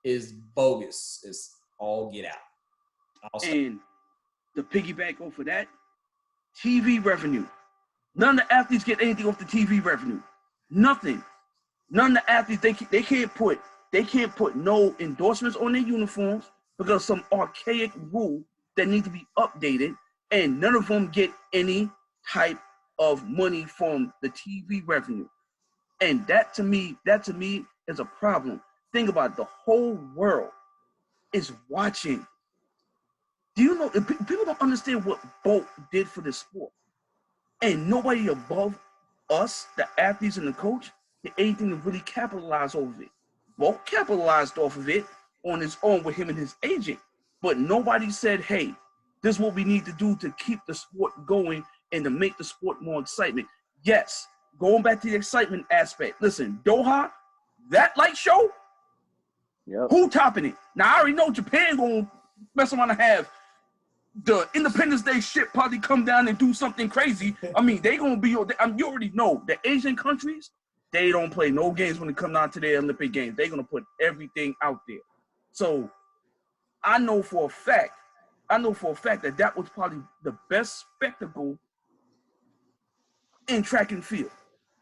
is bogus. It's all get out. And the piggyback off of that, TV revenue. None of the athletes get anything off the TV revenue. Nothing. None of the athletes, they can't put no endorsements on their uniforms because of some archaic rule that needs to be updated, and none of them get any type of money from the TV revenue. And that to me is a problem. Think about it, the whole world is watching. Do you know, people don't understand what Bolt did for the sport. And nobody above us, the athletes and the coach, did anything to really capitalize over it. Bolt capitalized off of it on his own with him and his agent. But nobody said, hey, this is what we need to do to keep the sport going and to make the sport more excitement. Yes, going back to the excitement aspect. Listen, Doha, that light show, Yep. Who topping it? Now I already know Japan gonna mess around and have the Independence Day shit probably come down and do something crazy. I mean, they gonna be. You already know the Asian countries. They don't play no games when it come down to their Olympic games. They're gonna put everything out there. So I know for a fact that that was probably the best spectacle in track and field.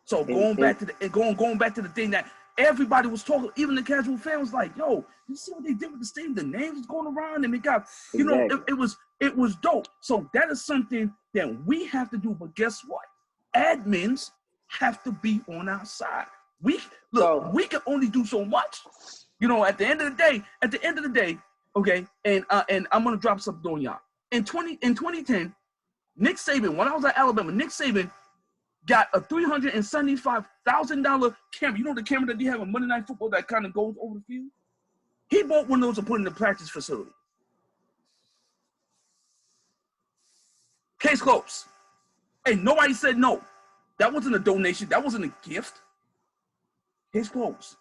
So going back to the thing that everybody was talking, even the casual fan was like, "Yo, you see what they did with the stadium? The names was going around, and it got, you know, it was dope." So that is something that we have to do. But guess what? Admins have to be on our side. We can only do so much. You know, at the end of the day, okay. And I'm gonna drop something on y'all. In 2010, Nick Saban, when I was at Alabama, Nick Saban got a $375,000 camera. You know the camera that they have on Monday Night Football that kind of goes over the field? He bought one of those and put in the practice facility. Case closed. And nobody said no. That wasn't a donation. That wasn't a gift. Case closed.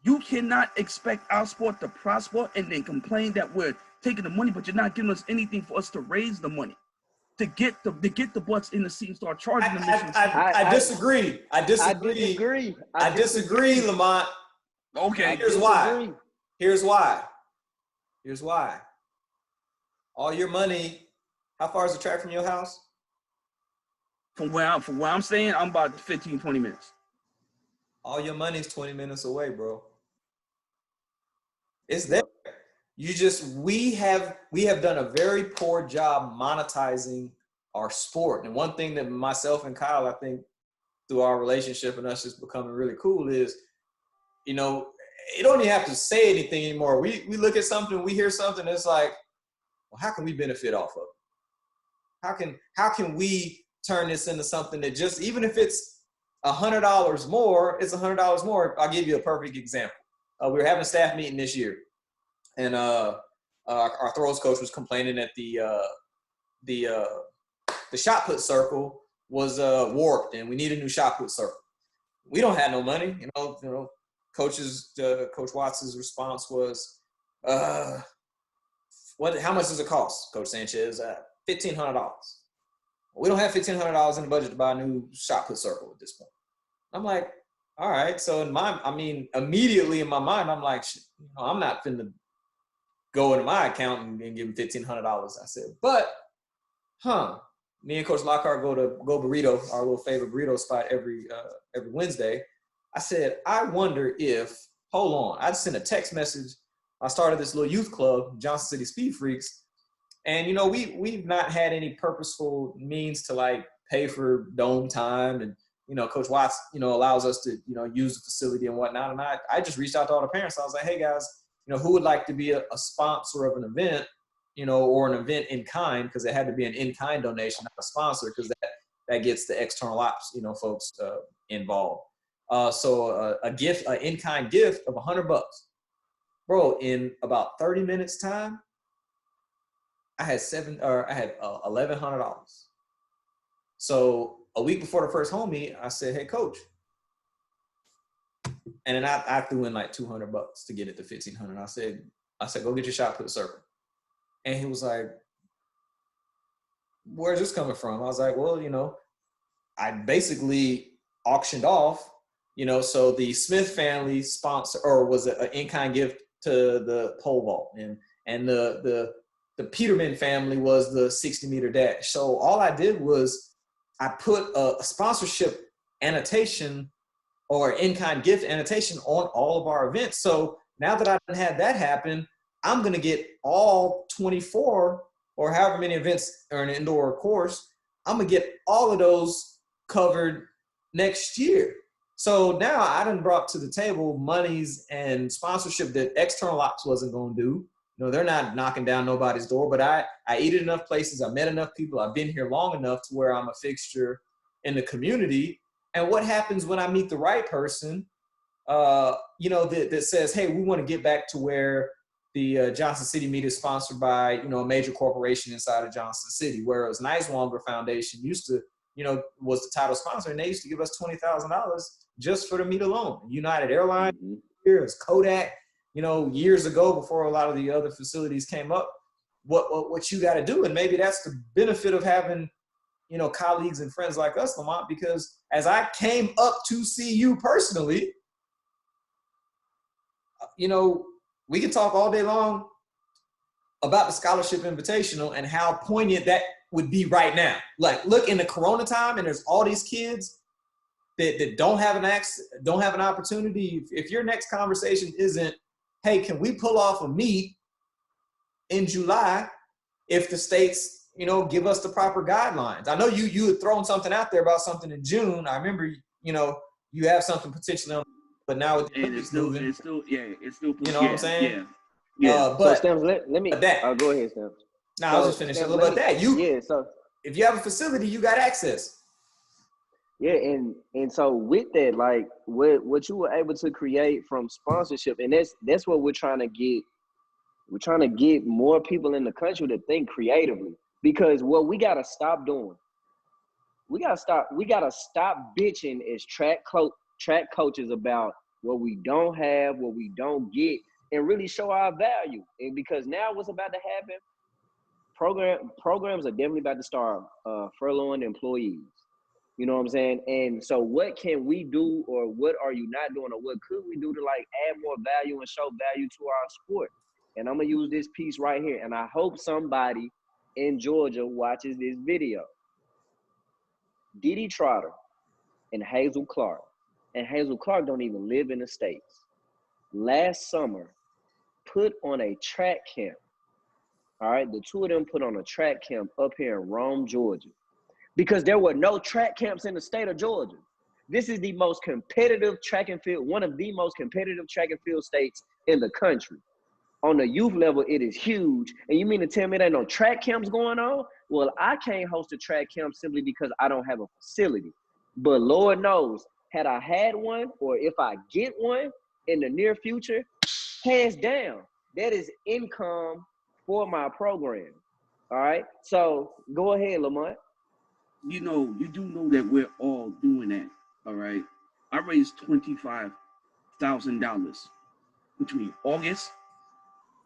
You cannot expect our sport to prosper and then complain that we're taking the money, but you're not giving us anything for us to raise the money. To get the butts in the seat and start charging the missions. I disagree. I disagree, Lamont. Okay. Here's why. All your money, how far is the track from your house? From where I'm staying, I'm about 15, 20 minutes. All your money is 20 minutes away, bro. It's there. We have done a very poor job monetizing our sport. And one thing that myself and Kyle, I think, through our relationship and us just becoming really cool is, you know, you don't even have to say anything anymore. We look at something, we hear something, it's like, well, how can we benefit off of it? How can we turn this into something that just, even if it's $100 more, it's $100 more. I'll give you a perfect example. We were having a staff meeting this year, and our throws coach was complaining that the shot put circle was warped, and we need a new shot put circle. We don't have no money, you know. Coach Watts' response was, "How much does it cost, Coach Sanchez?" $1,500. We don't have $1,500 in the budget to buy a new shot put circle at this point. I'm like, all right. So immediately in my mind, I'm like, I'm not finna go into my account and give him $1,500. I said, but, me and Coach Lockhart go to Go Burrito, our little favorite burrito spot every Wednesday. I said, I wonder if, hold on, I sent a text message. I started this little youth club, Johnson City Speed Freaks. And, you know, we've not had any purposeful means to like pay for dome time. And, you know, Coach Watts, you know, allows us to, you know, use the facility and whatnot. And I just reached out to all the parents. I was like, hey guys, you know, who would like to be a sponsor of an event, you know, or an event in kind, because it had to be an in-kind donation, not a sponsor, because that gets the external ops, you know, folks involved. So a gift, an in-kind gift of $100. Bro, in about 30 minutes time, I had $1,100. So a week before the first home meet, I said, hey coach. And then I threw in like $200 to get it to $1,500. I said, go get your shot put circle. And he was like, where's this coming from? I was like, well, you know, I basically auctioned off, you know, so the Smith family sponsor, or was it an in-kind gift to the pole vault, and the Peterman family was the 60-meter dash. So all I did was I put a sponsorship annotation or in-kind gift annotation on all of our events. So now that I didn't have that happen, I'm going to get all 24 or however many events are an indoor course. I'm going to get all of those covered next year. So now I done brought to the table monies and sponsorship that external ops wasn't going to do. You know, they're not knocking down nobody's door, but I eat at enough places. I met enough people. I've been here long enough to where I'm a fixture in the community. And what happens when I meet the right person, you know, that says, hey, we want to get back to where the Johnson City meet is sponsored by, you know, a major corporation inside of Johnson City, whereas Niswonger Foundation used to, you know, was the title sponsor, and they used to give us $20,000 just for the meet alone. United Airlines, here's Kodak. years ago before a lot of the other facilities came up, what you got to do. And maybe that's the benefit of having, colleagues and friends like us, Lamont, because as I came up to see you personally, we can talk all day long about the scholarship invitational and how poignant that would be right now. Like, look, in the Corona time, and there's all these kids that don't have an opportunity. If your next conversation isn't, hey, can we pull off a meet in July if the states, give us the proper guidelines? I know you had thrown something out there about something in June. I remember, you have something potentially on, but now with the Olympics moving, it's still what I'm saying? Yeah. So Stamps, let me go ahead, Stamps. No, I was just finishing a little bit that. If you have a facility, you got access. Yeah, and so with that, like what you were able to create from sponsorship, and that's what we're trying to get. We're trying to get more people in the country to think creatively, because what we gotta stop doing, we gotta stop bitching as track coaches about what we don't have, what we don't get, and really show our value. And because now what's about to happen, programs are definitely about to start furloughing employees. You know what I'm saying? And so what can we do, or what are you not doing, or what could we do to like add more value and show value to our sport? And I'm gonna use this piece right here, and I hope somebody in Georgia watches this video. Didi Trotter and Hazel Clark, and Hazel Clark don't even live in the States, last summer put on a track camp. All right, the two of them put on a track camp up here in Rome, Georgia, because there were no track camps in the state of Georgia. This is the most competitive track and field, one of the most competitive track and field states in the country. On the youth level, it is huge. And you mean to tell me there ain't no track camps going on? Well, I can't host a track camp simply because I don't have a facility. But Lord knows, had I had one, or if I get one in the near future, hands down, that is income for my program. All right? So go ahead, Lamont. You do know that we're all doing that, all right? I raised $25,000 between August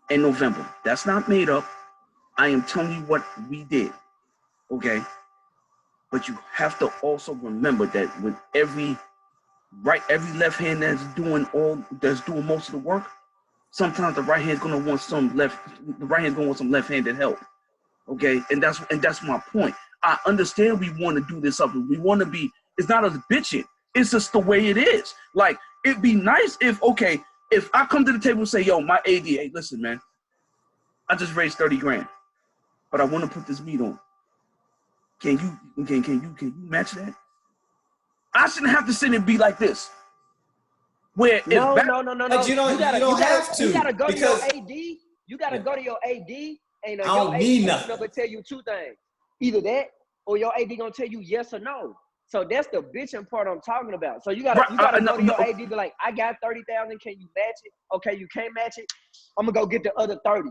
and November. That's not made up. I am telling you what we did, okay? But you have to also remember that with every left hand that's doing most of the work, sometimes the right hand's gonna want some left-handed help, okay? And that's my point. I understand we want to do this up. We want to be. It's not us bitching. It's just the way it is. Like, it'd be nice if I come to the table and say, yo, my ADA, listen, man, I just raised $30,000, but I want to put this meet on. Can you match that? I shouldn't have to sit and be like this. Where no. But you don't have to. You gotta go because to your AD. You gotta go to your AD, and I don't your need AD nothing. number tell you two things: either that, or your AD gonna tell you yes or no. So that's the bitching part I'm talking about. So you gotta go to your AD, be like, I got 30,000. Can you match it? Okay, you can't match it. I'm gonna go get the other 30.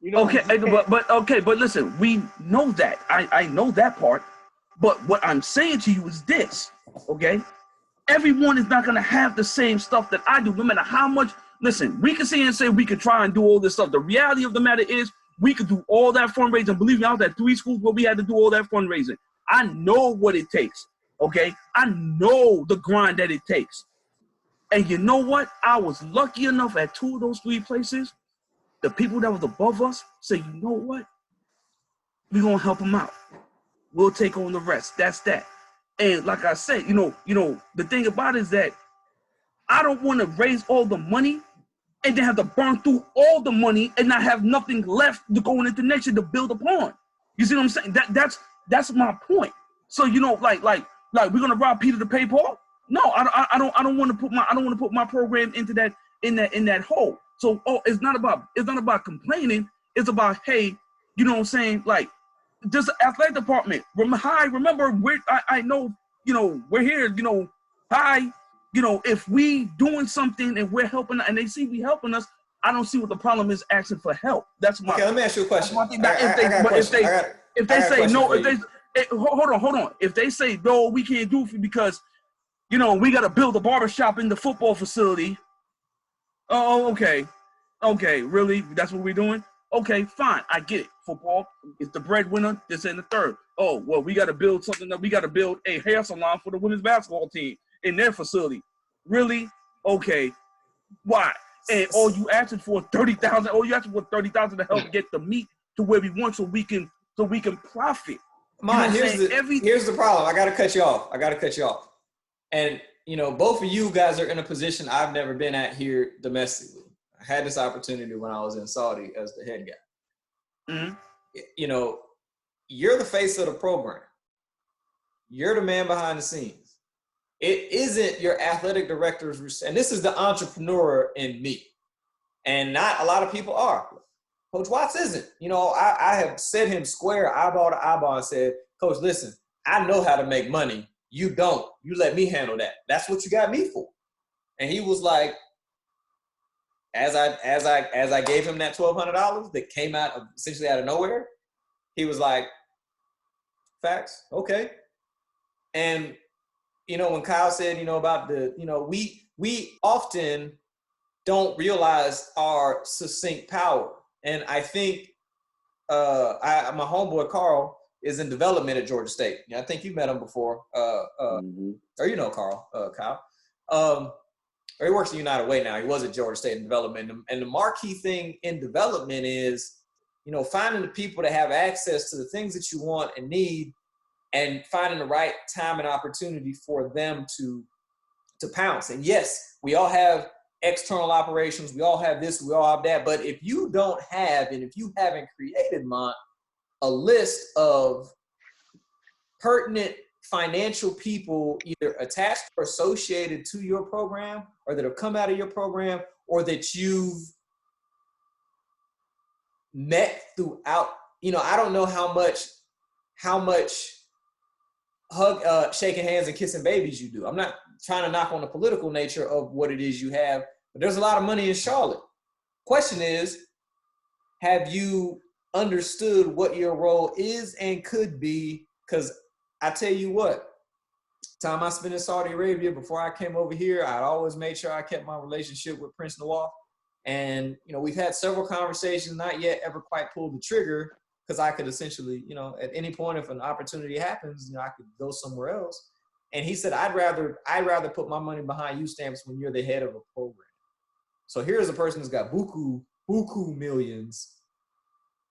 You know? Okay, but listen, we know that. I know that part. But what I'm saying to you is this, okay? Everyone is not gonna have the same stuff that I do, no matter how much. Listen, we can sit and say we could try and do all this stuff. The reality of the matter is, we could do all that fundraising. Believe me, I was at 3 schools where we had to do all that fundraising. I know what it takes, okay? I know the grind that it takes. And you know what? I was lucky enough at 2 of those 3 places. The people that was above us say, you know what? We're going to help them out. We'll take on the rest. That's that. And like I said, the thing about it is that I don't want to raise all the money and then have to burn through all the money and not have nothing left to go into next year to build upon. You see what I'm saying? That's my point. So like we're gonna rob Peter to pay Paul? No, I don't want to put my program into that in that hole. So it's not about complaining. It's about, hey, you know what I'm saying? Like, just the athletic department. Remember, I know, we're here, if we doing something and we're helping and they see we helping us, I don't see what the problem is asking for help. That's my. Okay, let me ask you a question. If they say no, hold on. If they say no, we can't do it because, we got to build a barbershop in the football facility. Oh, okay. Okay, really? That's what we're doing? Okay, fine. I get it. Football is the breadwinner, this and the third. Oh, well, we got to build something that we got to build a hair salon for the women's basketball team in their facility. Really? Okay. Why? And all you asking for 30,000. All you asking for 30,000 to help get the meat to where we want, so we can profit. Mine, You know here's the problem. I gotta cut you off. And both of you guys are in a position I've never been at here domestically. I had this opportunity when I was in Saudi as the head guy. Mm-hmm. You're the face of the program. You're the man behind the scenes. It isn't your athletic director's, and this is the entrepreneur in me. And not a lot of people are. Coach Watts isn't. I have set him square eyeball to eyeball and said, Coach, listen, I know how to make money. You don't. You let me handle that. That's what you got me for. And he was like, as I gave him that $1,200 that came essentially out of nowhere, he was like, facts, okay. And when Kyle said, about we often don't realize our succinct power. And I think my homeboy Carl is in development at Georgia State. I think you met him before, or Carl, Kyle. Or he works at United Way now. He was at Georgia State in development. And the marquee thing in development is, finding the people that have access to the things that you want and need, and finding the right time and opportunity for them to pounce. And yes, we all have external operations. We all have this, we all have that. But if you don't have, and if you haven't created, Mont, a list of pertinent financial people either attached or associated to your program, or that have come out of your program, or that you've met throughout, I don't know how much shaking hands and kissing babies you do. I'm not trying to knock on the political nature of what it is you have, but there's a lot of money in Charlotte. Question is, have you understood what your role is and could be? Because I tell you what, time I spent in Saudi Arabia before I came over here, I always made sure I kept my relationship with Prince Nawaf. And, we've had several conversations, not yet ever quite pulled the trigger, because I could essentially, at any point, if an opportunity happens, I could go somewhere else. And he said, I'd rather put my money behind you stamps when you're the head of a program. So here's a person who's got buku millions.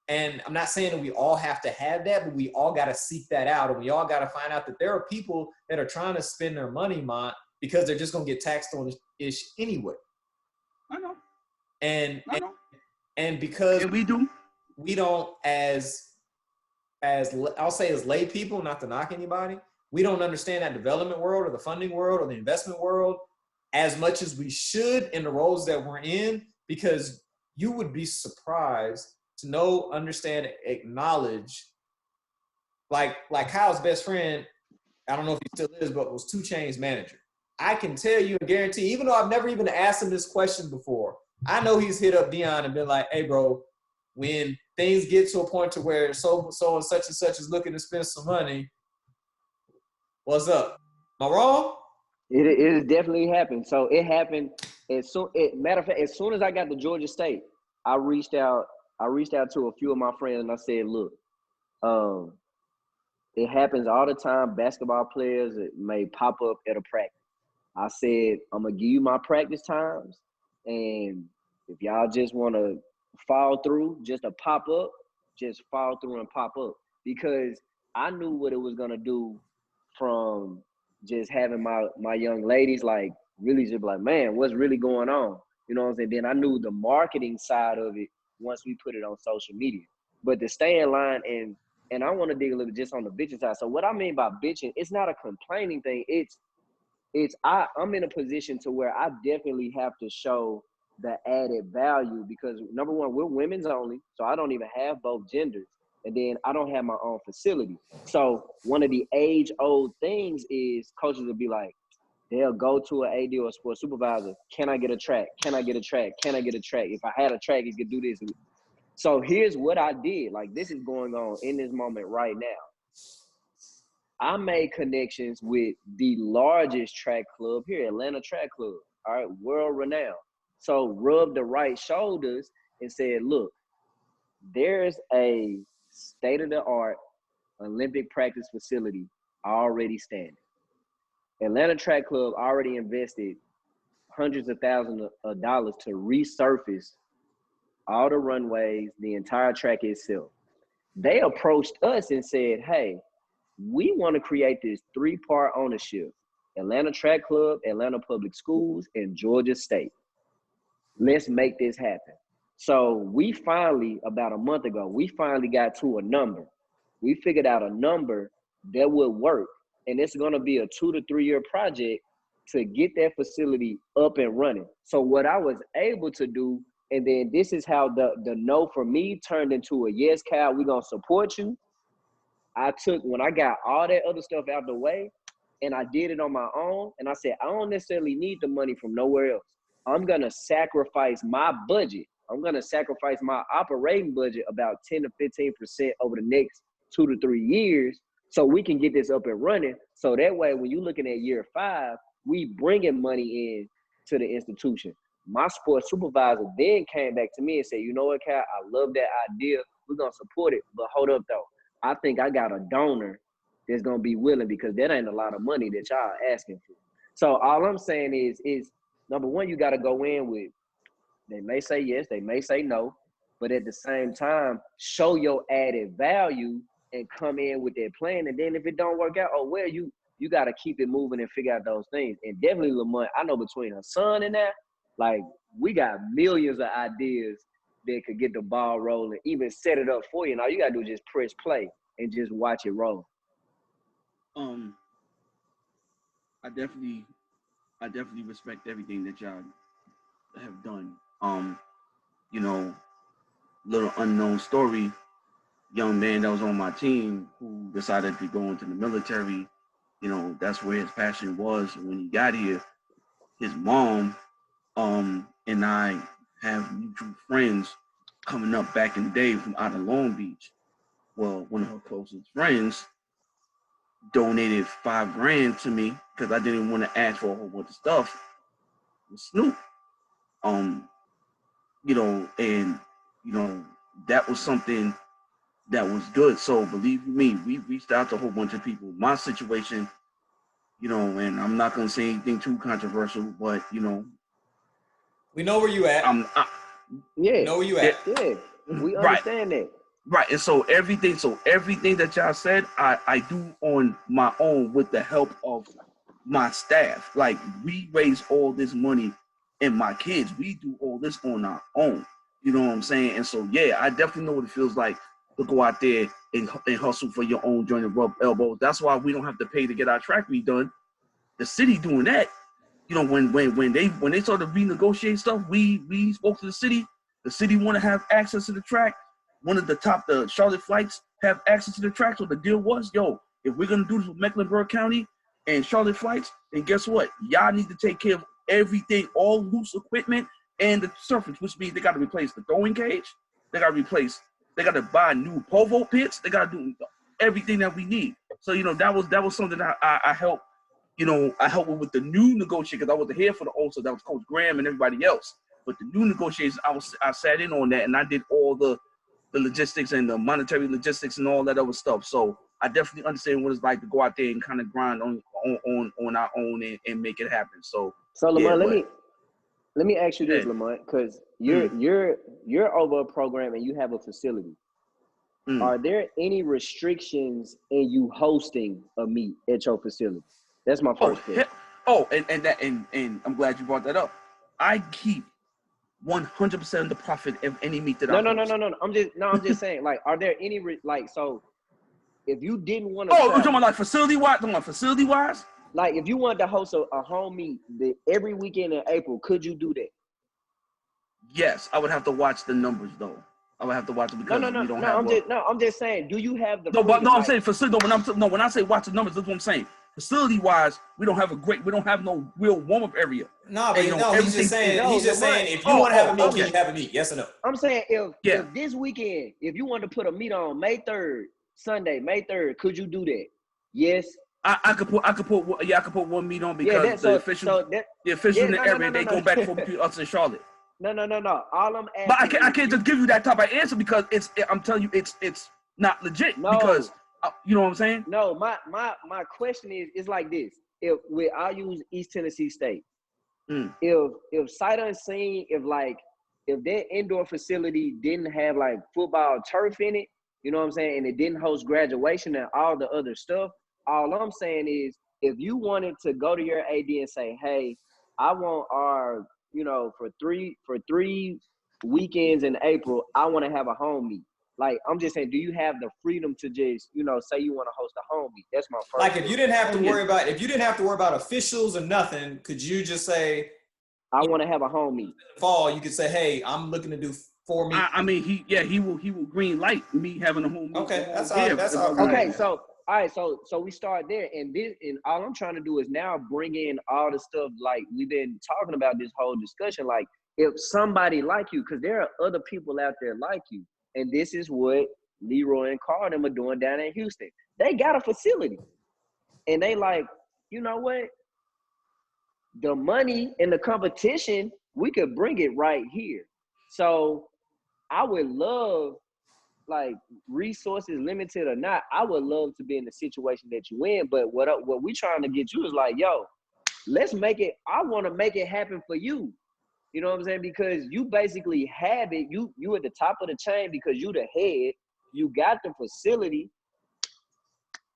And I'm not saying that we all have to have that, but we all got to seek that out. And we all got to find out that there are people that are trying to spend their money, Mont, because they're just going to get taxed on ish anyway. I know. And because we don't, as I'll say, as lay people, not to knock anybody, we don't understand that development world or the funding world or the investment world as much as we should in the roles that we're in, because you would be surprised to know, understand, acknowledge, like Kyle's best friend, I don't know if he still is, but was 2 Chainz manager. I can tell you and guarantee, even though I've never even asked him this question before, I know he's hit up Dion and been like, hey, bro, when things get to a point to where so and such is looking to spend some money, what's up? Am I wrong? It has definitely happened. So it happened matter of fact, as soon as I got to Georgia State, I reached out to a few of my friends and I said, look, it happens all the time. Basketball players, it may pop up at a practice. I said, I'm going to give you my practice times. And if y'all just want to fall through, just to pop up, just fall through and pop up. Because I knew what it was going to do from just having my young ladies, like, really just like, man, what's really going on? You know what I'm saying? Then I knew the marketing side of it once we put it on social media. But to stay in line, and I want to dig a little just on the bitching side. So what I mean by bitching, it's not a complaining thing. I'm in a position to where I definitely have to show the added value, because number one, we're women's only, so I don't even have both genders. And then I don't have my own facility. So one of the age-old things is coaches will be like, they'll go to an AD or a sports supervisor. Can I get a track? Can I get a track? Can I get a track? If I had a track, you could do this. So here's what I did. Like, this is going on in this moment right now. I made connections with the largest track club here, Atlanta Track Club, all right, world renowned. So rubbed the right shoulders and said, look, there's a state-of-the-art Olympic practice facility already standing. Atlanta Track Club already invested hundreds of thousands of dollars to resurface all the runways, the entire track itself. They approached us and said, hey, we want to create this 3-part ownership: Atlanta Track Club, Atlanta Public Schools, and Georgia State. Let's make this happen. So we finally, about a month ago, we finally got to a number. We figured out a number that would work. And it's going to be a 2 to 3 year project to get that facility up and running. So what I was able to do, and then this is how the no for me turned into a yes, Cal, we're going to support you. I took, when I got all that other stuff out the way, and I did it on my own, and I said, I don't necessarily need the money from nowhere else. I'm going to sacrifice my budget. I'm going to sacrifice my operating budget about 10 to 15% over the next 2 to 3 years so we can get this up and running. So that way, when you're looking at year 5, we bringing money in to the institution. My sports supervisor then came back to me and said, you know what, Cal, I love that idea. We're going to support it. But hold up, though. I think I got a donor that's going to be willing, because that ain't a lot of money that y'all asking for. So all I'm saying is number one, you got to go in with, they may say yes, they may say no, but at the same time, show your added value and come in with that plan. And then if it don't work out, oh, well, you got to keep it moving and figure out those things. And definitely Lamont, I know between her son and that, like, we got millions of ideas that could get the ball rolling, even set it up for you. And all you got to do is just press play and just watch it roll. I definitely respect everything that y'all have done. You know, little unknown story, young man that was on my team who decided to go into the military. You know, that's where his passion was. When he got here, his mom and I have mutual friends coming up back in the day from out of Long Beach. Well, one of her closest friends donated $5,000 to me because I didn't want to ask for a whole bunch of stuff with Snoop. You know, and you know, that was something that was good. So believe me, we reached out to a whole bunch of people. My situation, you know, and I'm not gonna say anything too controversial, but you know, we know where you at. Yeah, know where you at. Yeah, we understand that. Right, and so everything that y'all said, I do on my own with the help of my staff. Like, we raise all this money and my kids, we do all this on our own. You know what I'm saying? And so, yeah, I definitely know what it feels like to go out there and hustle for your own joint and rub elbows. That's why we don't have to pay to get our track redone. The city doing that. You know, when they started to renegotiate stuff, we spoke to the city. The city want to have access to the track. One of the Charlotte Flights have access to the track. So the deal was, yo, if we're going to do this with Mecklenburg County and Charlotte Flights, then guess what? Y'all need to take care of everything, all loose equipment and the surface, which means they got to replace the throwing cage. They got to buy new pole vault pits. They got to do everything that we need. So, you know, that was something that I helped, you know, I helped with the new negotiation, because I wasn't here for the old, so that was Coach Graham and everybody else. But the new negotiations, I sat in on that, and I did all the logistics and the monetary logistics and all that other stuff. So I definitely understand what it's like to go out there and kind of grind on our own and make it happen. So Lamont, yeah, let me ask you this, Lamont, because you're over a program and you have a facility. Are there any restrictions in you hosting a meet at your facility? That's my first question. And I'm glad you brought that up. I keep 100% of the profit of any meet that I host. No. I'm just saying, like, are there any so if you didn't want to you're talking about like facility wise? Like, if you wanted to host a home meet every weekend in April, could you do that? Yes, I would have to watch the numbers though. I would have to watch it because we don't have I'm just saying, do you have the I'm saying facility. When I say watch the numbers, that's what I'm saying. Facility wise, we don't have no real warm up area. No, but he's just saying if you want to have a meet, you have a meet. Yes or no? I'm saying if this weekend, if you wanted to put a meet on May 3rd, Sunday, May 3rd, could you do that? Yes. I could put one meet on because the officials in the area, they go back for us in Charlotte. No. All I'm asking. But I can't just give you that type of answer because I'm telling you it's not legit. No. Because you know what I'm saying? No, my question is like this. I'll use East Tennessee State. If sight unseen, if their indoor facility didn't have like football turf in it, you know what I'm saying, and it didn't host graduation and all the other stuff, all I'm saying is if you wanted to go to your AD and say, hey, I want our, for three weekends in April, I want to have a home meet. Like, I'm just saying, do you have the freedom to just, say you want to host a home meet? That's my first. Like, if you didn't have to worry about officials or nothing, could you just say, I want to have a home meet? Fall, you could say, hey, I'm looking to do 4 meets. I mean, he will green light me having a home meet. Okay, that's all. Okay, so all right, so we start there, and all I'm trying to do is now bring in all the stuff like we've been talking about this whole discussion. Like, if somebody like you, because there are other people out there like you. And this is what Leroy and Carl them are doing down in Houston. They got a facility. And they like, you know what? The money and the competition, we could bring it right here. So I would love, like, resources limited or not, I would love to be in the situation that you in. But what we trying to get you is like, yo, let's make it, I want to make it happen for you. You know what I'm saying? Because you basically have it. You at the top of the chain because you the head. You got the facility.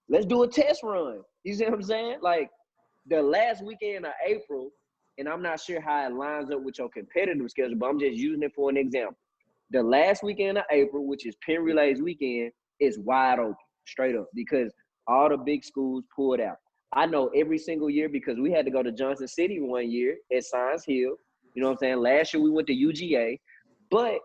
Let's do a test run. You see what I'm saying? Like, the last weekend of April, and I'm not sure how it lines up with your competitive schedule, but I'm just using it for an example. The last weekend of April, which is Penn Relays weekend, is wide open, straight up, because all the big schools pulled out. I know every single year because we had to go to Johnson City one year at Science Hill. You know what I'm saying? Last year we went to UGA, but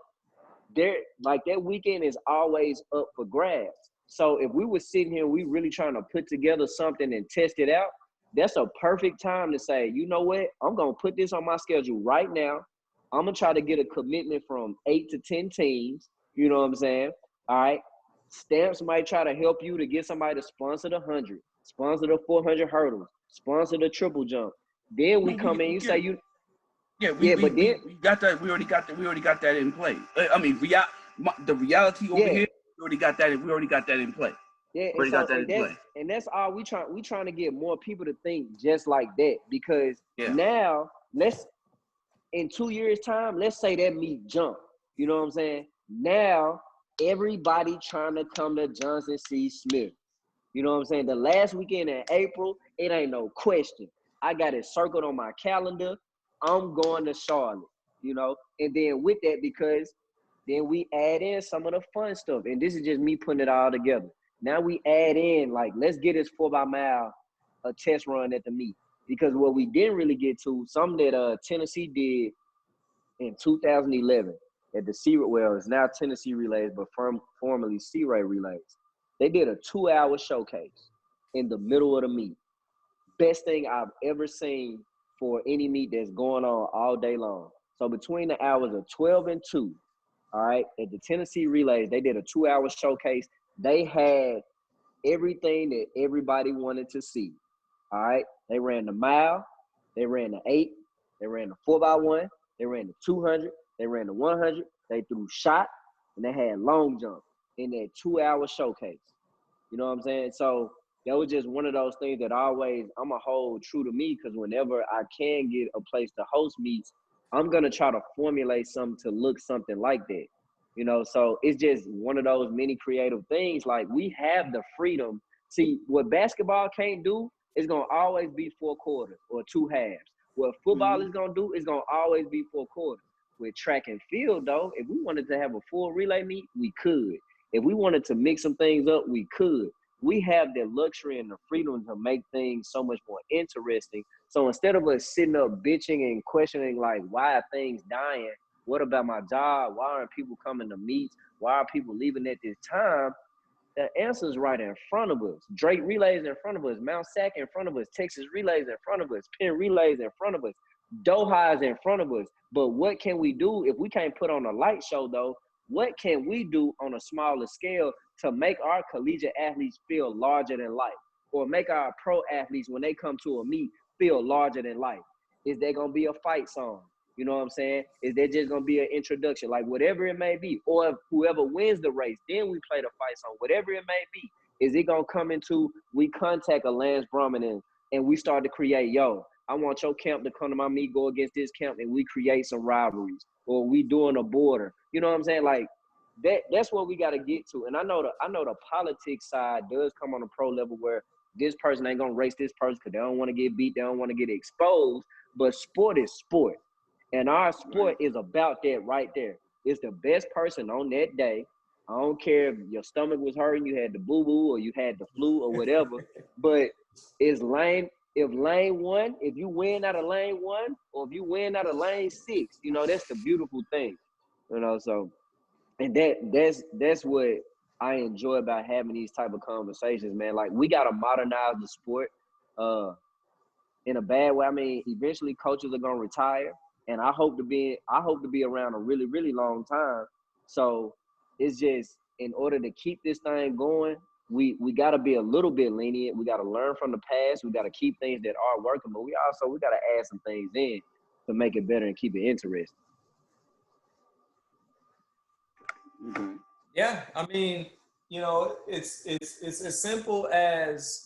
that weekend is always up for grabs. So if we were sitting here, we really trying to put together something and test it out, that's a perfect time to say, you know what? I'm going to put this on my schedule right now. I'm going to try to get a commitment from 8 to 10 teams. You know what I'm saying? All right. Stamps might try to help you to get somebody to sponsor the 100, sponsor the 400 hurdles, sponsor the triple jump. Then we come in, you say you. Yeah, we got that. We already got that in play. I mean, the reality over here, we already got that in play. Yeah, and that's all we trying to get more people to think just like that, because now in 2 years' time, let's say that meet jump. You know what I'm saying? Now everybody trying to come to Johnson C. Smith. You know what I'm saying? The last weekend in April, it ain't no question. I got it circled on my calendar. I'm going to Charlotte, and then with that, because then we add in some of the fun stuff. And this is just me putting it all together. Now we add in, like, let's get this 4x-mile a test run at the meet. Because what we didn't really get to, something that Tennessee did in 2011 at the it's now Tennessee Relays, but formerly C-Ray Relays. They did a 2-hour showcase in the middle of the meet. Best thing I've ever seen for any meet that's going on all day long. So between the hours of 12 and 2, all right, at the Tennessee Relays, they did a 2-hour showcase. They had everything that everybody wanted to see, all right? They ran the mile, they ran the 8, they ran the 4x1, they ran the 200, they ran the 100, they threw shot, and they had long jump in that 2-hour showcase. You know what I'm saying? So that was just one of those things that I'm going to hold true to me, because whenever I can get a place to host meets, I'm going to try to formulate something to look something like that. So it's just one of those many creative things. Like, we have the freedom. See, what basketball can't do is going to always be 4 quarters or 2 halves. What football is going to do is going to always be 4 quarters. With track and field, though, if we wanted to have a full relay meet, we could. If we wanted to mix some things up, we could. We have the luxury and the freedom to make things so much more interesting. So instead of us sitting up bitching and questioning, like, why are things dying? What about my job? Why aren't people coming to meets? Why are people leaving at this time? The answer's right in front of us. Drake Relays in front of us. Mount Sac in front of us. Texas Relays in front of us. Penn Relays in front of us. Doha is in front of us. But what can we do if we can't put on a light show, though? What can we do on a smaller scale to make our collegiate athletes feel larger than life, or make our pro athletes, when they come to a meet, feel larger than life? Is there going to be a fight song? You know what I'm saying? Is there just gonna be an introduction, like whatever it may be, or if whoever wins the race, then we play the fight song, whatever it may be. Is it gonna come into we contact a Lance Brumman and we start to create, yo, I want your camp to come to my meet, go against this camp, and we create some rivalries, or we doing a border. You know what I'm saying? Like that's what we got to get to. And I know the politics side does come on a pro level where this person ain't gonna race this person because they don't want to get beat, they don't want to get exposed. But sport is sport. And our sport is about that right there. It's the best person on that day. I don't care if your stomach was hurting, you had the boo-boo, or you had the flu or whatever. But it's lane. If lane 1, if you win out of lane 1, or if you win out of lane 6, you know, that's the beautiful thing. You know, so and that's what I enjoy about having these type of conversations, man. Like, we gotta modernize the sport in a bad way. I mean, eventually coaches are gonna retire. And I hope to be around a really, really long time. So it's just, in order to keep this thing going, we got to be a little bit lenient. We got to learn from the past. We got to keep things that are working, but we got to add some things in to make it better and keep it interesting. Mm-hmm. Yeah, I mean, you know, it's as simple as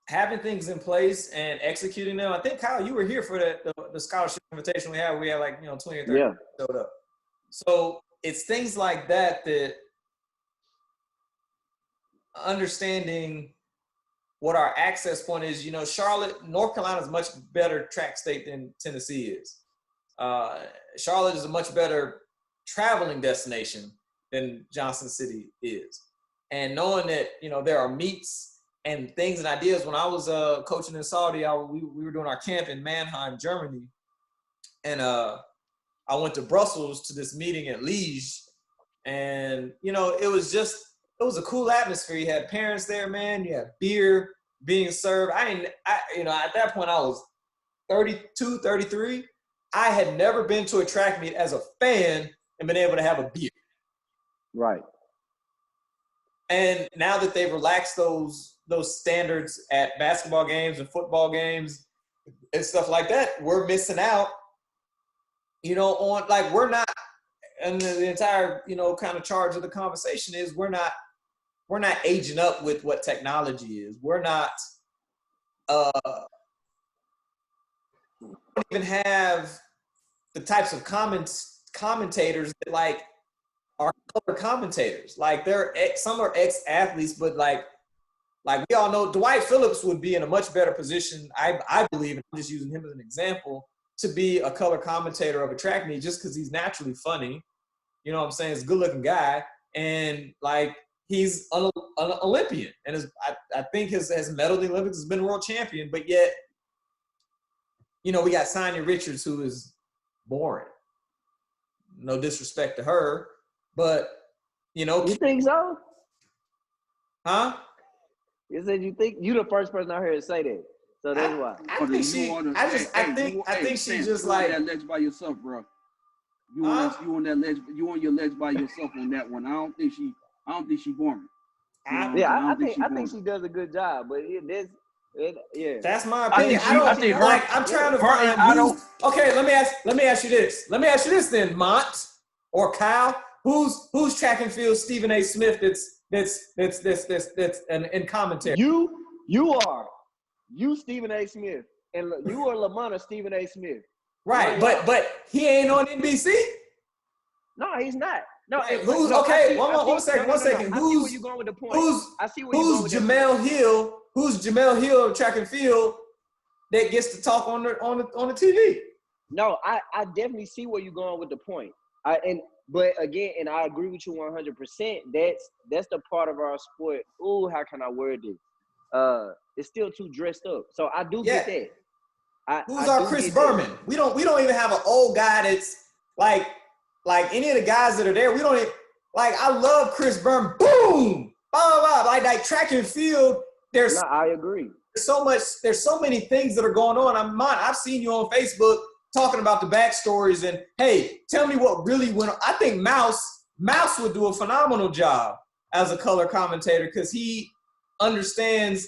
having things in place and executing them. I think, Kyle, you were here for the scholarship invitation we had. We had like, 20 or 30 showed up. So it's things like that understanding what our access point is. You know, North Carolina is a much better track state than Tennessee is. Charlotte is a much better traveling destination than Johnson City is. And knowing that, there are meets and things and ideas. When I was coaching in Saudi, we were doing our camp in Mannheim, Germany. And I went to Brussels to this meeting at Liège. And, it was a cool atmosphere. You had parents there, man. You had beer being served. At that point I was 32, 33. I had never been to a track meet as a fan and been able to have a beer. Right. And now that they've relaxed those standards at basketball games and football games and stuff like that, we're missing out, on, like, we're not, and the entire, kind of charge of the conversation is we're not aging up with what technology is. We're not, even have the types of commentators that, like, are color commentators. Like, some are ex-athletes, but like we all know, Dwight Phillips would be in a much better position, I believe, and I'm just using him as an example, to be a color commentator of a track meet just because he's naturally funny. You know what I'm saying? He's a good-looking guy, and, like, he's an Olympian, and I think has medaled in the Olympics, has been a world champion, but yet, we got Sonia Richards, who is boring. No disrespect to her, but, You think so? Huh? You said you think you the first person out here to say that, so that's why. I think she's just like that legs by yourself, bro. You on that legs. You on your legs by yourself on that one. I don't think she boring. I think she does a good job, but that's my opinion. I'm trying to find. Okay, let me ask you this. Let me ask you this then, Mont or Kyle. Who's track and field Stephen A. Smith that's in commentary? You are Stephen A. Smith, and you are Lamont Stephen A. Smith. Right, but he ain't on NBC. No, he's not. No, who's okay? One second. I see where you're going with the point. Who's Jamel Hill? Who's Jamel Hill of track and field that gets to talk on the TV? No, I definitely see where you're going with the point. But again, and I agree with you 100%. That's the part of our sport. Ooh, how can I word this? It's still too dressed up. So I do get that. Who's our Chris Berman? We don't even have an old guy that's like any of the guys that are there. We don't even, like, I love Chris Berman. Boom, blah blah blah. Like track and field. I agree. There's so many things that are going on. I've seen you on Facebook talking about the backstories and, hey, tell me what really went on. I think Mouse would do a phenomenal job as a color commentator because he understands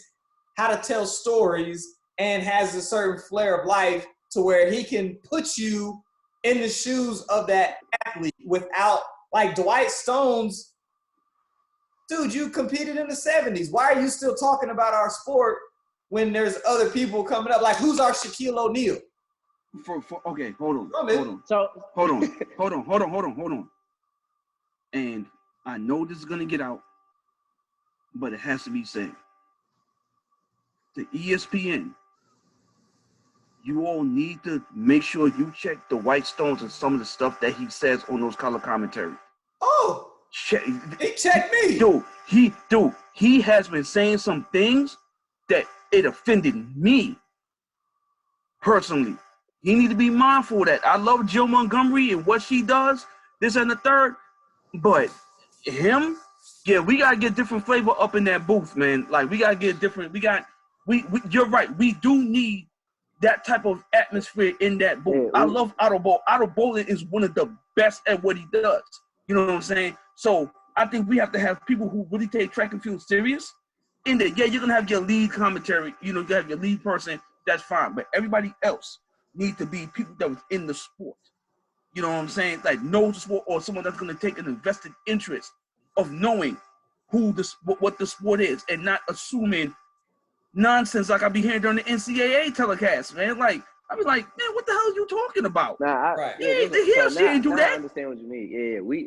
how to tell stories and has a certain flair of life to where he can put you in the shoes of that athlete without, like Dwight Stones, dude, you competed in the 70s. Why are you still talking about our sport when there's other people coming up? Like, who's our Shaquille O'Neal? Okay, hold on. And I know this is gonna get out, but it has to be said. The ESPN, you all need to make sure you check the White Stones and some of the stuff that he says on those color commentaries. Oh, he checked me. He has been saying some things that it offended me personally. He need to be mindful of that. I love Jill Montgomery and what she does, this and the third, but him, yeah, we gotta get different flavor up in that booth, man. Like we gotta get different. You're right. We do need that type of atmosphere in that booth. I love Otto Bowling. Otto Bowling is one of the best at what he does. You know what I'm saying? So I think we have to have people who really take track and field serious. In there, yeah, you're gonna have your lead commentary. You know, you have your lead person. That's fine, but everybody else need to be people that was in the sport. You know what I'm saying? Like knows the sport, or someone that's gonna take an invested interest of knowing what the sport is, and not assuming nonsense like I be hearing during the NCAA telecast, man. Like I be like, man, what the hell are you talking about? She ain't do that. I understand what you mean. Yeah, we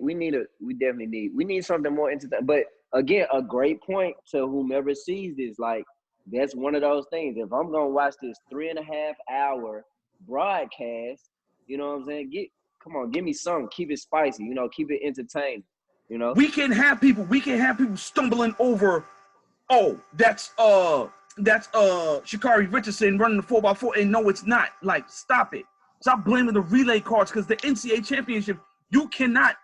definitely need something more into that. But again, a great point to whomever sees this. Like that's one of those things. If I'm gonna watch this 3.5 hour broadcast, you know what I'm saying? Come on, give me something. Keep it spicy. You know, keep it entertaining. You know, we can have people stumbling over. Oh, that's Sha'Carri Richardson running the 4x4, and no, it's not. Like, stop it. Stop blaming the relay cards, because the NCAA championship, you cannot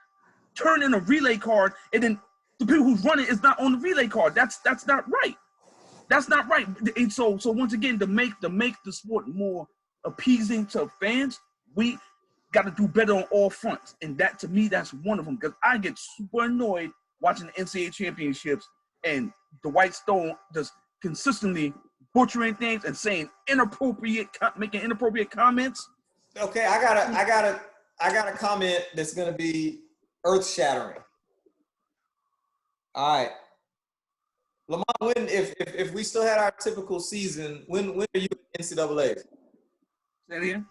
turn in a relay card and then the people who's running is not on the relay card. That's not right. That's not right. And so once again, to make the sport more appeasing to fans, we got to do better on all fronts. And that, to me, that's one of them, because I get super annoyed watching the NCAA championships and the White Stone just consistently butchering things and saying making inappropriate comments. Okay, I got a comment that's gonna be earth-shattering. All right, Lamont, when if we still had our typical season, when are you at NCAA? Say that again?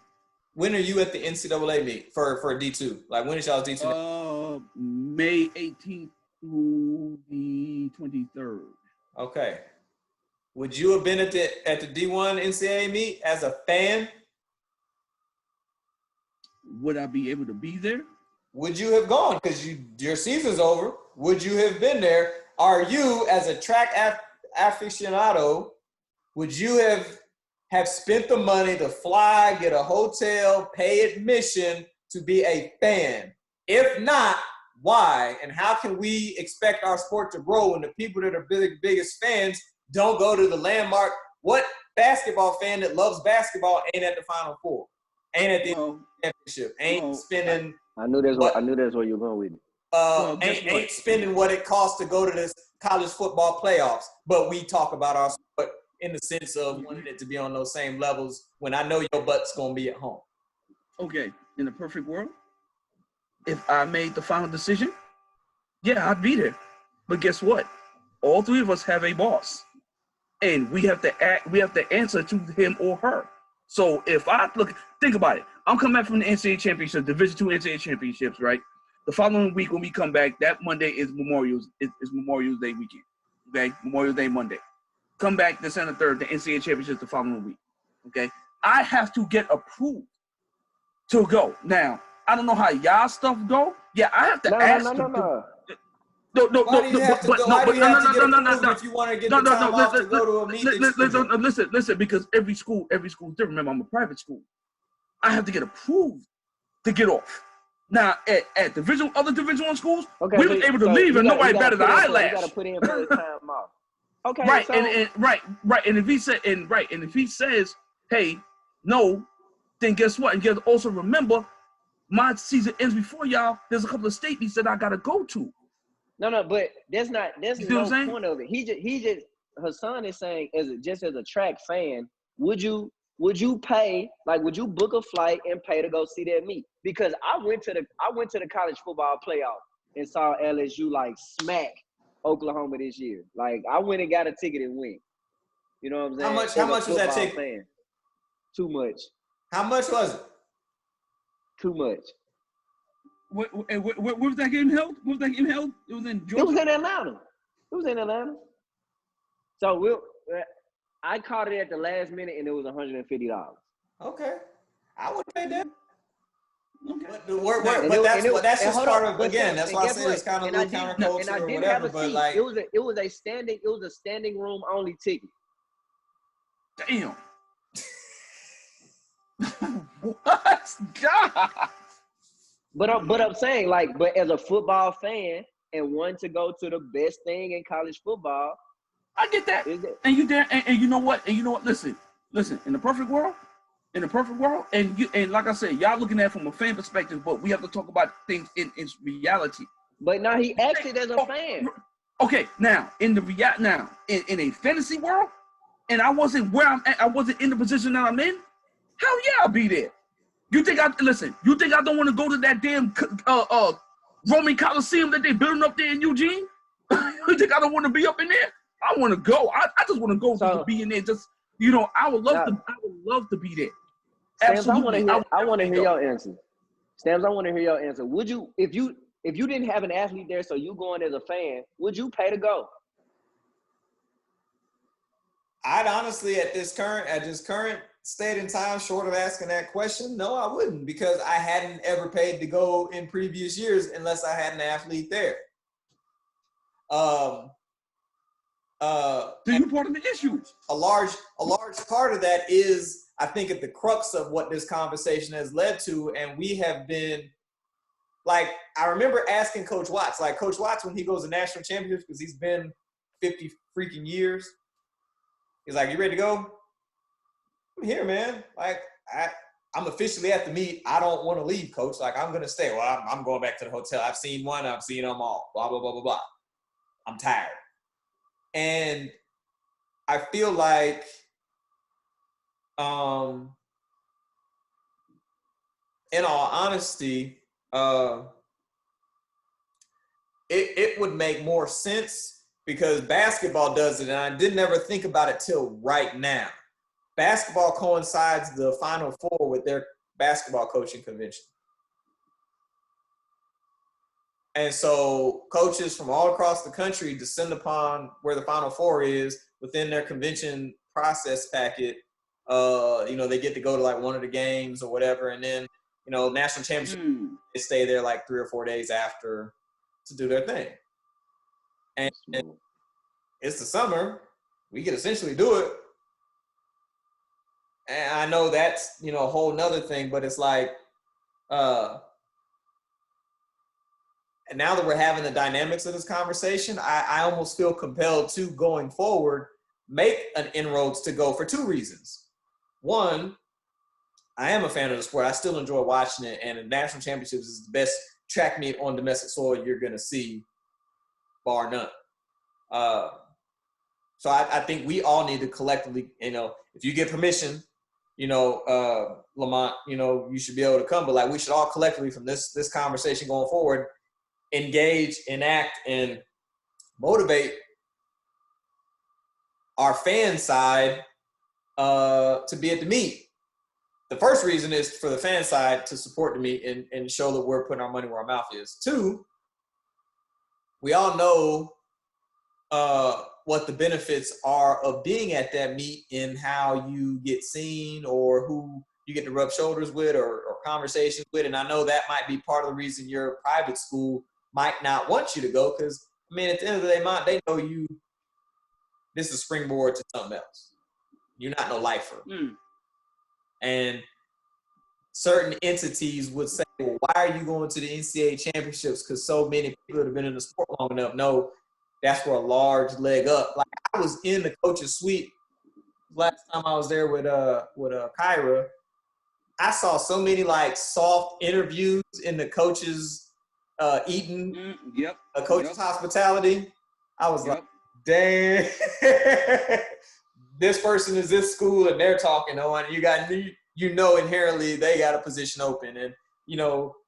When are you at the NCAA meet for D2? Like, when is y'all's D2? May 18th through the 23rd. Okay. Would you have been at the D1 NCAA meet as a fan? Would I be able to be there? Would you have gone? Because your season's over. Would you have been there? Are you, as a track aficionado, would you have spent the money to fly, get a hotel, pay admission to be a fan? If not, why? And how can we expect our sport to grow when the people that are biggest fans don't go to the landmark? What basketball fan that loves basketball ain't at the Final Four? Ain't at the championship? Ain't spending. I knew that's where you're going with it. Ain't spending what it costs to go to this college football playoffs. But we talk about our sport in the sense of wanting it to be on those same levels when I know your butt's gonna be at home. Okay, in a perfect world, if I made the final decision, yeah, I'd be there. But guess what? All three of us have a boss, and we have to answer to him or her. So if think about it. I'm coming back from the NCAA championship, Division II NCAA championships, right? The following week when we come back, that Monday is Memorial Day weekend. Okay, Memorial Day Monday. Come back December 3rd, the NCAA championships the following week. Okay, I have to get approved to go. Now, I don't know how y'all stuff go. Yeah, I have to ask. No. Why do you have to get approved if you want to get the time off to go to a meeting? Listen, because every school is different. Remember, I'm a private school. I have to get approved to get off. Now, at other Division I schools, we were able to leave and nobody batted an eyelash. You got to put in for the time off. Okay. Right, so, and if he says, hey, no, then guess what? And you have to also remember, my season ends before y'all. There's a couple of state meets that I gotta go to. No, but there's no point of it. He just Hassan is saying, as a track fan, would you would you book a flight and pay to go see that meet? Because I went to the college football playoff and saw LSU like smack Oklahoma this year. Like I went and got a ticket and went. You know what I'm saying? How much was that ticket? Fan. Too much. How much was it? Too much. Where was that game held? Where was that game held? It was in Georgia. It was in Atlanta. So I caught it at the last minute and it was $150. Okay, I would pay that. Okay. But that's just part of, again, that's why I said it's kind of a little counterculture or whatever. But like, it was a standing room only ticket. Damn. What? God. But I'm saying, like, but as a football fan and one to go to the best thing in college football, I get that. And you there, and you know what? Listen. In the perfect world, and like I said, y'all looking at it from a fan perspective, but we have to talk about things in reality. But now he acted as a fan. Okay, now in a fantasy world, and I wasn't where I'm at, I wasn't in the position that I'm in. Hell yeah, I'll be there. You think I don't want to go to that damn Roman Coliseum that they building up there in Eugene? You think I don't want to be up in there? I want to go. I just want to go to be in there. Just I would love to be there. Stamps, absolutely. I want to hear your answer. Stamps, I want to hear your answer. Would you, if you didn't have an athlete there, so you going as a fan, would you pay to go? I'd honestly, at this current state and time, short of asking that question, no, I wouldn't, because I hadn't ever paid to go in previous years unless I had an athlete there. So you're part of the issue. A large part of that is, I think, at the crux of what this conversation has led to, and we have been, like, I remember asking Coach Watts, when he goes to national championships, because he's been 50 freaking years, he's like, "You ready to go?" "I'm here, man. Like, I'm officially at the meet. I don't want to leave, Coach. Like, I'm going to stay." "Well, I'm going back to the hotel. I've seen one. I've seen them all. Blah, blah, blah, blah, blah. I'm tired." And I feel like in all honesty, it would make more sense, because basketball does it, and I didn't ever think about it till right now. Basketball coincides the Final Four with their basketball coaching convention. And so coaches from all across the country descend upon where the Final Four is within their convention process packet. They get to go to like one of the games or whatever. And then, national championship, they stay there like 3 or 4 days after to do their thing. And it's the summer. We could essentially do it. And I know that's, a whole nother thing, but it's like, and now that we're having the dynamics of this conversation, I almost feel compelled to, going forward, make an inroads to go for 2 reasons. One, I am a fan of the sport. I still enjoy watching it, and the national championships is the best track meet on domestic soil you're going to see, bar none. So I think we all need to collectively, if you get permission, Lamont, you should be able to come. But like, we should all collectively, from this conversation going forward, engage, enact, and motivate our fan side to be at the meet. The first reason is for the fan side to support the meet and show that we're putting our money where our mouth is. 2, we all know what the benefits are of being at that meet and how you get seen or who you get to rub shoulders with or conversations with. And I know that might be part of the reason your private school might not want you to go, because, at the end of the day, they know you, this is a springboard to something else. You're not no lifer. And certain entities would say, well, why are you going to the NCAA championships? Because so many people that have been in the sport long enough know that's for a large leg up. Like, I was in the coach's suite last time I was there with Kyra. I saw so many like soft interviews in the coaches eating a coach's hospitality. I was like, dang, this person is this school and they're talking on, and inherently they got a position open, and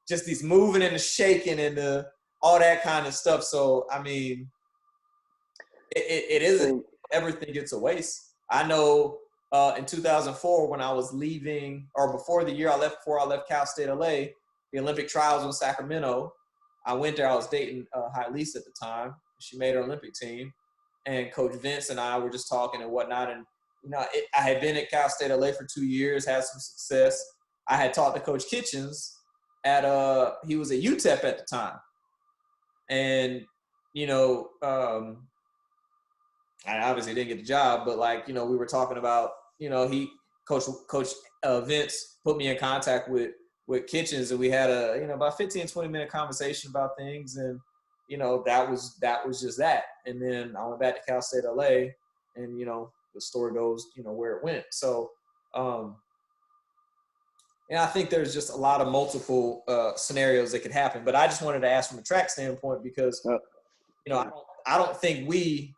just these moving and the shaking and all that kind of stuff. So I mean, it isn't everything gets a waste. I know in 2004 when I was leaving, or before I left Cal State LA, the Olympic trials in Sacramento. I went there. I was dating Hylise at the time. She made her Olympic team, and Coach Vince and I were just talking and whatnot. And I had been at Cal State LA for 2 years, had some success. I had talked to Coach Kitchens he was at UTEP at the time, and I obviously didn't get the job, but we were talking about Coach Vince put me in contact with Kitchens, and we had about 15-20 minute conversation about things, and that was just that. And then I went back to Cal State LA, and the story goes where it went. So I think there's just a lot of multiple scenarios that could happen. But I just wanted to ask from a track standpoint, because I don't think we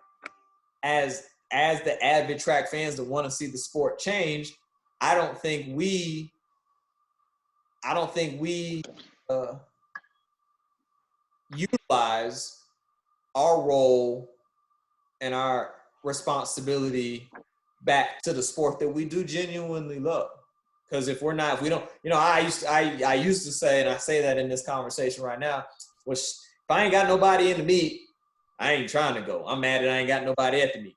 as the avid track fans that want to see the sport change, I don't think we utilize our role and our responsibility back to the sport that we do genuinely love. Because if we don't, I used to say, and I say that in this conversation right now, which if I ain't got nobody in the meet, I ain't trying to go. I'm mad that I ain't got nobody at the meet.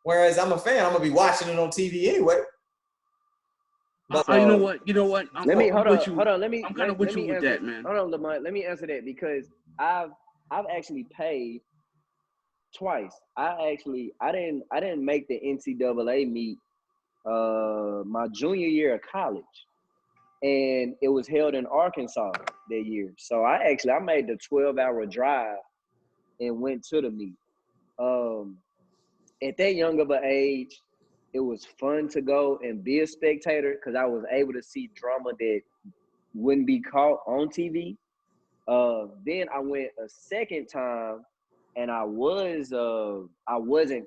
Whereas I'm a fan, I'm gonna be watching it on TV anyway. But you know what? I'm kind of with you with that, man. Hold on, Lamont. Let me answer that, because I've actually paid twice. I didn't make the NCAA meet my junior year of college, and it was held in Arkansas that year. So I made the 12-hour drive and went to the meet. At that young of an age, it was fun to go and be a spectator, because I was able to see drama that wouldn't be caught on TV. Then I went a second time, and I wasn't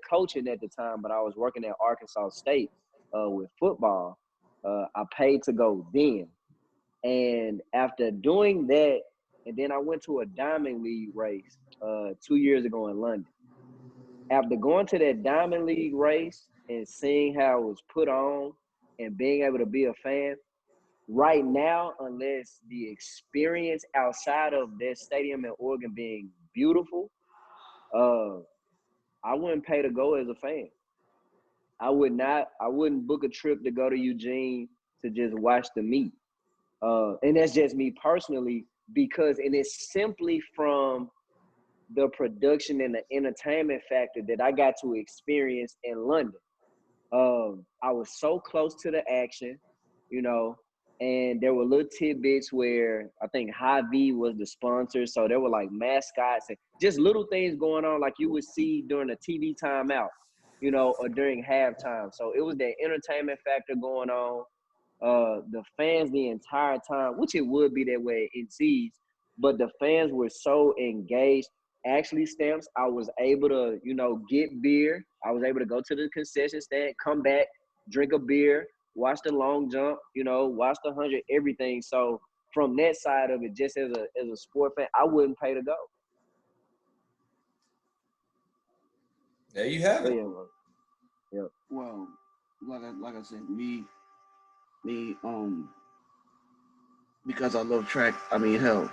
coaching at the time, but I was working at Arkansas State with football. I paid to go then. And after doing that, and then I went to a Diamond League race 2 years ago in London. After going to that Diamond League race and seeing how it was put on and being able to be a fan, right now, unless the experience outside of that stadium in Oregon being beautiful, I wouldn't pay to go as a fan. I wouldn't book a trip to go to Eugene to just watch the meet. And that's just me personally, and it's simply from the production and the entertainment factor that I got to experience in London. I was so close to the action, and there were little tidbits where I think Hy-Vee was the sponsor. So there were like mascots and just little things going on like you would see during a TV timeout, or during halftime. So it was that entertainment factor going on. The fans the entire time, which it would be that way in Seeds, but the fans were so engaged. Actually, Stamps, I was able to, get beer. I was able to go to the concession stand, come back, drink a beer, watch the long jump, watch the 100, everything. So from that side of it, just as a sport fan, I wouldn't pay to go. There you have it. Yeah. Well, like I said, me, because I love track. I mean, hell,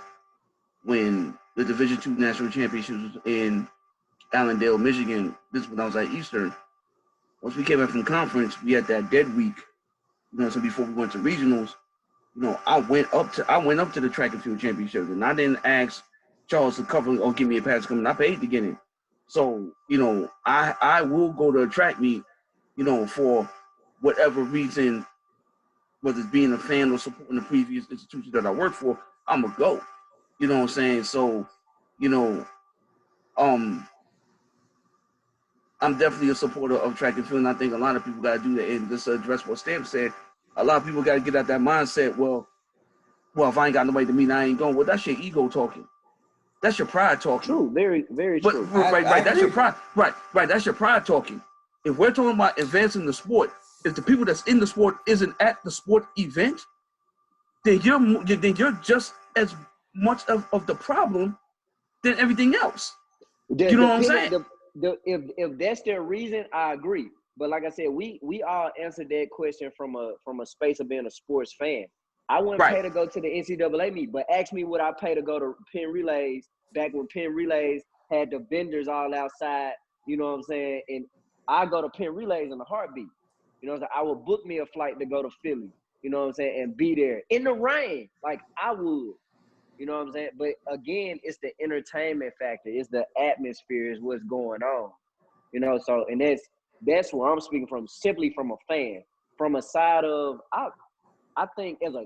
when the Division II National Championships was in Allendale, Michigan, this when I was at Eastern. Once we came back from conference, we had that dead week. So before we went to regionals, I went up to the track and field championships, and I didn't ask Charles to cover or give me a pass coming. I paid to get in. So, I will go to a track meet, for whatever reason, whether it's being a fan or supporting the previous institution that I work for, I'm going to go. You know what I'm saying? So, I'm definitely a supporter of track and field, and I think a lot of people got to do that. And just to address what Stamp said, a lot of people got to get out that mindset, well, if I ain't got nobody to meet, I ain't going. Well, that's your ego talking. That's your pride talking. True, very, very true. Right. That's your pride. Right. That's your pride talking. if we're talking about advancing the sport, if the people that's in the sport isn't at the sport event, then you're just as much of the problem than everything else. You know what I'm saying? If that's their reason, I agree. But like I said, we all answered that question from a space of being a sports fan. I wouldn't pay to go to the NCAA meet, but ask me would I pay to go to Penn Relays back when Penn Relays had the vendors all outside, you know what I'm saying? And I go to Penn Relays in a heartbeat. You know what I'm saying? I would book me a flight to go to Philly, you know what I'm saying, and be there in the rain, like I would. You know what I'm saying? But again, it's the entertainment factor. It's the atmosphere is what's going on. You know, so and that's where I'm speaking from, simply from a fan. From a side of I think as a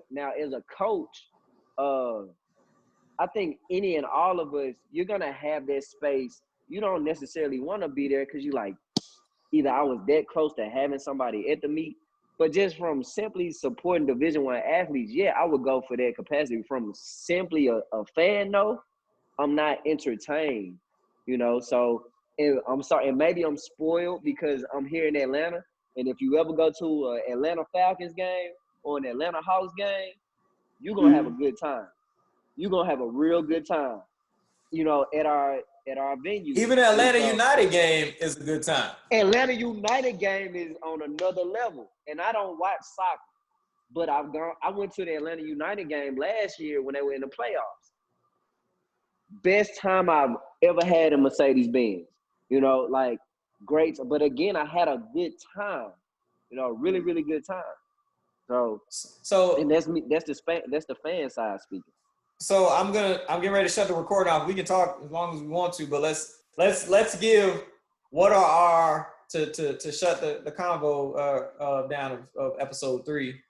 coach, I think any and all of us, you're gonna have that space. You don't necessarily want to be there because you like either I was that close to having somebody at the meet, but just from simply supporting Division I athletes, yeah, I would go for that capacity. From simply a fan, though, I'm not entertained, you know. So I'm sorry, and maybe I'm spoiled because I'm here in Atlanta. And if you ever go to an Atlanta Falcons game or an Atlanta Hawks game, you're gonna have a good time. You're gonna have a real good time, you know, at our venue. Even the Atlanta United game is a good time. Atlanta United game is on another level, and I don't watch soccer, but I went to the Atlanta United game last year when they were in the playoffs. Best time I've ever had in Mercedes-Benz. You know, like great, but again, I had a good time. You know, really, really good time. So, and that's me. That's the fan side speaking. So I'm getting ready to shut the recording off. We can talk as long as we want to, but let's give what are our to shut the convo down of episode 3.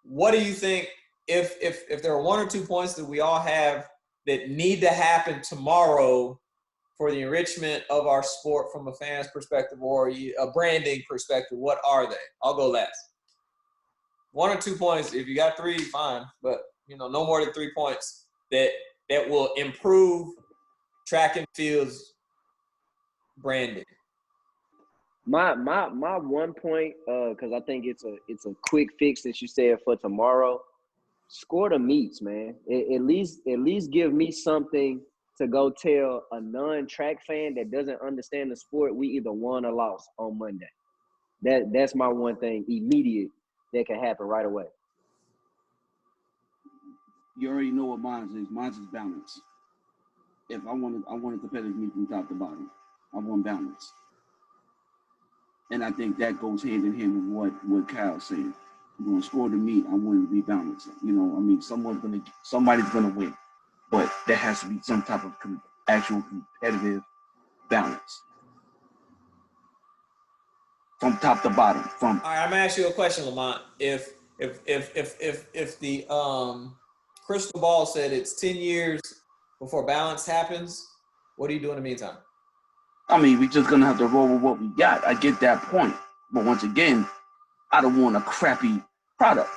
What do you think if there are 1 or 2 points that we all have that need to happen tomorrow for the enrichment of our sport from a fan's perspective or a branding perspective? What are they? I'll go last. 1 or 2 points. If you got 3, fine, but you know, no more than 3 points that will improve track and field's branding. My 1 point, because I think it's a quick fix that you said for tomorrow. Score the meets, man. At least give me something to go tell a non-track fan that doesn't understand the sport we either won or lost on Monday. That's my one thing immediate that can happen right away. You already know what mine is. Mine is balance. If I wanted competitive meet from top to bottom, I want balance. And I think that goes hand in hand with what Kyle said. You're gonna score the meet, I want it to be balanced. You know, I mean, somebody's gonna win, but there has to be some type of actual competitive balance from top to bottom. All right, I'm gonna ask you a question, Lamont. If the crystal ball said it's 10 years before balance happens, what do you do in the meantime? I mean, we're just gonna have to roll with what we got. I get that point, but once again, I don't want a crappy product.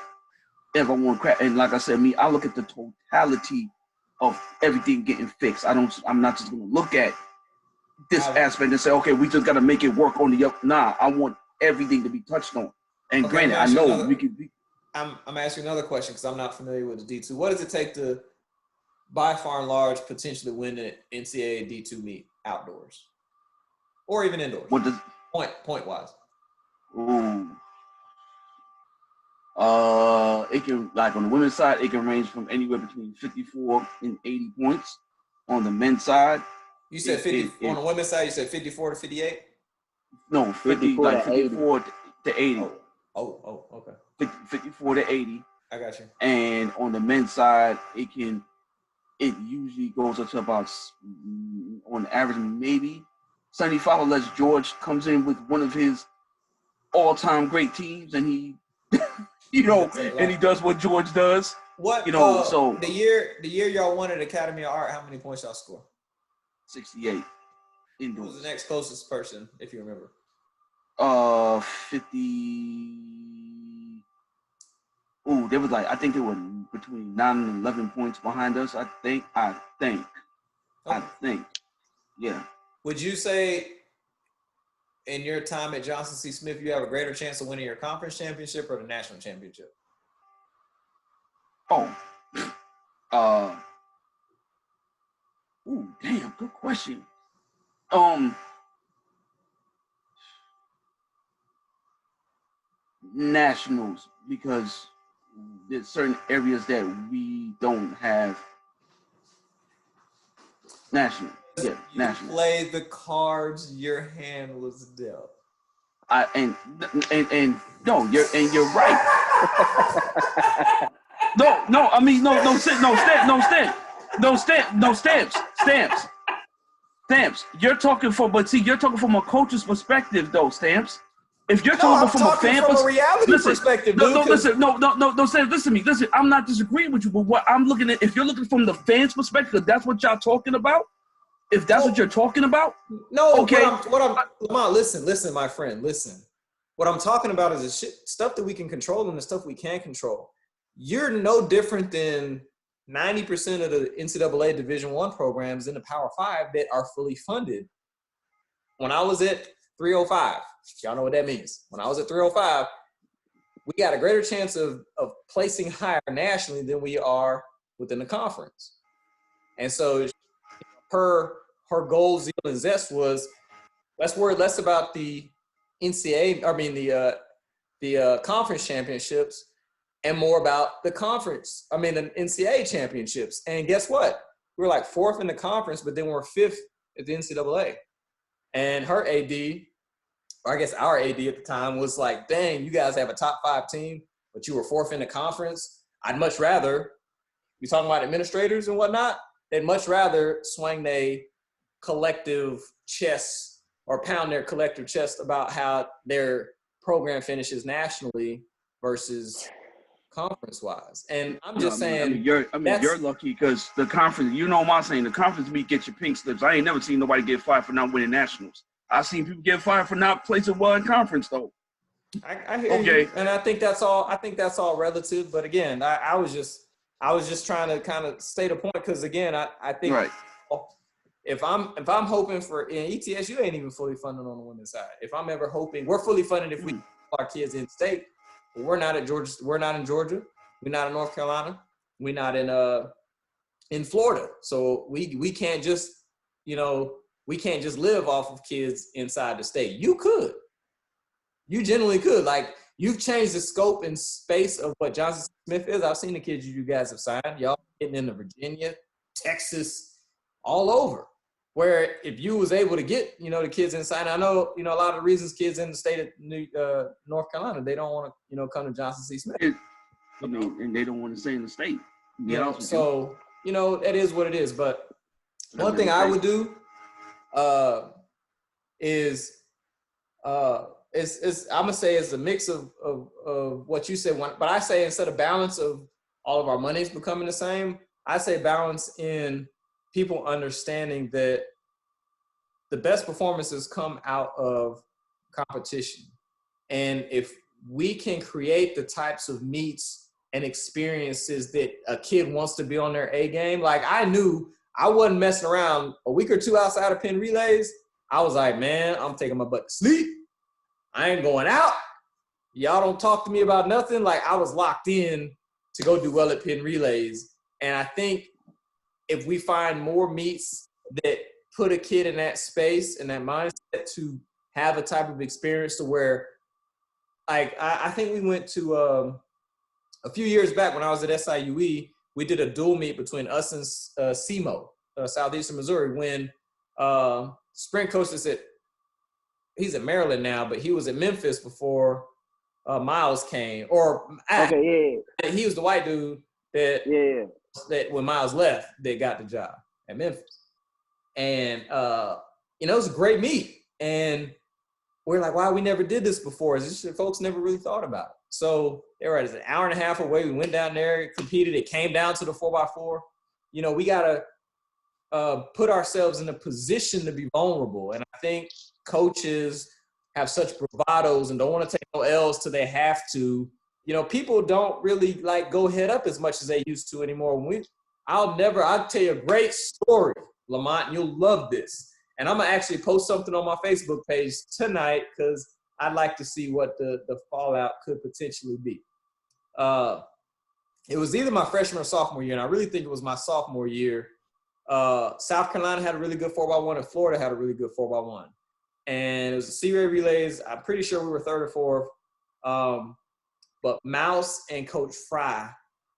If I want crap, and like I said, I look at the totality of everything getting fixed. I'm not just gonna look at this aspect and say, okay, we just gotta make it work on the up. Nah, I want everything to be touched on. And okay, granted, I know we can be. I'm asking another question because I'm not familiar with the D2. What does it take to, by far and large, potentially win the NCAA D2 meet outdoors, or even indoors? What does point wise? Ooh. It can, like on the women's side, it can range from anywhere between 54 and 80 points. On the men's side, you said 50. On the women's side, you said 54 to 58. No, 54 to 80. Oh, okay. 54 to 80. I got you. And on the men's side, it usually goes up to about, on average, maybe 75, unless George comes in with one of his all-time great teams and he, and he does what George does. So the year y'all won at Academy of Art, how many points y'all score? 68. Indoors. Who was the next closest person, if you remember? 50. Ooh, there was I think they were between 9 and 11 points behind us. I think. Okay. Yeah. Would you say in your time at Johnson C. Smith, you have a greater chance of winning your conference championship or the national championship? Oh, ooh, damn, good question. Nationals, because there's certain areas that we don't have national. Yeah, You national. played the cards your hand was dealt. And no, you're right. No, I mean stamps. You're talking from a coach's perspective, though, Stamps. If you're talking from a fan from a reality perspective, dude. Listen, Stamps, listen to me. Listen, I'm not disagreeing with you, but what I'm looking at, if you're looking from the fans' perspective, that's what y'all talking about. If that's what you're talking about, no. Okay. Lamont, listen, my friend, listen. What I'm talking about is the stuff that we can control and the stuff we can't control. You're no different than 90% of the NCAA Division I programs in the Power 5 that are fully funded. When I was at 305, y'all know what that means. When I was at 305, we got a greater chance of placing higher nationally than we are within the conference. And so her goal, zeal, and zest was, let's worry less about the the conference championships and more about the NCAA championships. And guess what? We were like 4th in the conference, but then we're 5th at the NCAA. And her AD, or I guess our AD at the time, was like, dang, you guys have a top 5 team, but you were 4th in the conference. I'd much rather, we talking about administrators and whatnot, they'd much rather swing their collective chest or pound their collective chest about how their program finishes nationally versus conference-wise. And I'm just saying, you're lucky because the conference. You know my saying, the conference meet get your pink slips. I ain't never seen nobody get fired for not winning nationals. I've seen people get fired for not placing well in conference though. I hear you, and I think that's all relative. But again, I was just trying to kind of state a point because again, I think right. If I'm hoping for in ETS, you ain't even fully funded on the women's side. If I'm ever hoping, we're fully funded if we keep our kids in state. But we're not at Georgia. We're not in Georgia. We're not in North Carolina. We're not in Florida. So we can't just live off of kids inside the state. You could. You genuinely could. Like, you've changed the scope and space of what Johnson Smith is. I've seen the kids you guys have signed. Y'all getting into Virginia, Texas, all over. Where if you was able to get, the kids inside, I know, a lot of the reasons kids in the state of North Carolina, they don't want to, come to Johnson C. Smith. And they don't want to stay in the state. So, it is what it is. But one thing I would do is I'm gonna say it's a mix of what you said. But I say instead of balance of all of our monies becoming the same, I say balance in people understanding that the best performances come out of competition. And if we can create the types of meets and experiences that a kid wants to be on their A game, like I knew I wasn't messing around a week or 2 outside of Penn Relays. I was like, man, I'm taking my butt to sleep. I ain't going out. Y'all don't talk to me about nothing. Like, I was locked in to go do well at Penn Relays. And I think if we find more meets that put a kid in that space and that mindset to have a type of experience to where, like, I think we went to a few years back when I was at SIUE, we did a dual meet between us and SEMO, Southeastern Missouri, when sprint coach is he's at Maryland now, but he was at Memphis before Miles came. He was the white dude that when Miles left, they got the job at Memphis. And, it was a great meet. And we're like, wow, we never did this before. It's just folks never really thought about it. So they were an hour and a half away. We went down there, competed. It came down to the 4x4. We got to put ourselves in a position to be vulnerable. And I think coaches have such bravados and don't want to take no L's till they have to. People don't really go head up as much as they used to anymore. I'll tell you a great story, Lamont, and you'll love this. And I'm going to actually post something on my Facebook page tonight because I'd like to see what the fallout could potentially be. It was either my freshman or sophomore year, and I really think it was my sophomore year. South Carolina had a really good 4x1, and Florida had a really good 4x1. And it was a C-Ray relays. I'm pretty sure we were third or fourth. But Mouse and Coach Fry,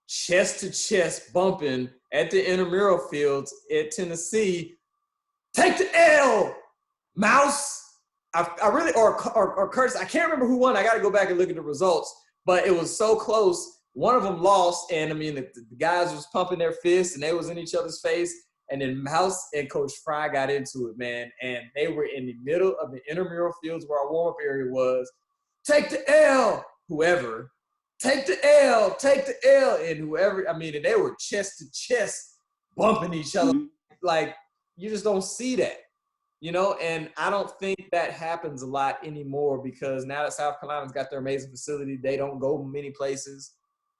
chest to chest bumping at the intramural fields at Tennessee. Take the L, Mouse. I really, or Curtis, I can't remember who won. I got to go back and look at the results. But it was so close. One of them lost, and I mean, the guys was pumping their fists, and they was in each other's face. And then Mouse and Coach Fry got into it, man. And they were in the middle of the intramural fields where our warm-up area was. Take the L, whoever. Take the L, take the L. And whoever, I mean, and they were chest to chest bumping each other. Like, you just don't see that, you know? And I don't think that happens a lot anymore because now that South Carolina's got their amazing facility, they don't go many places.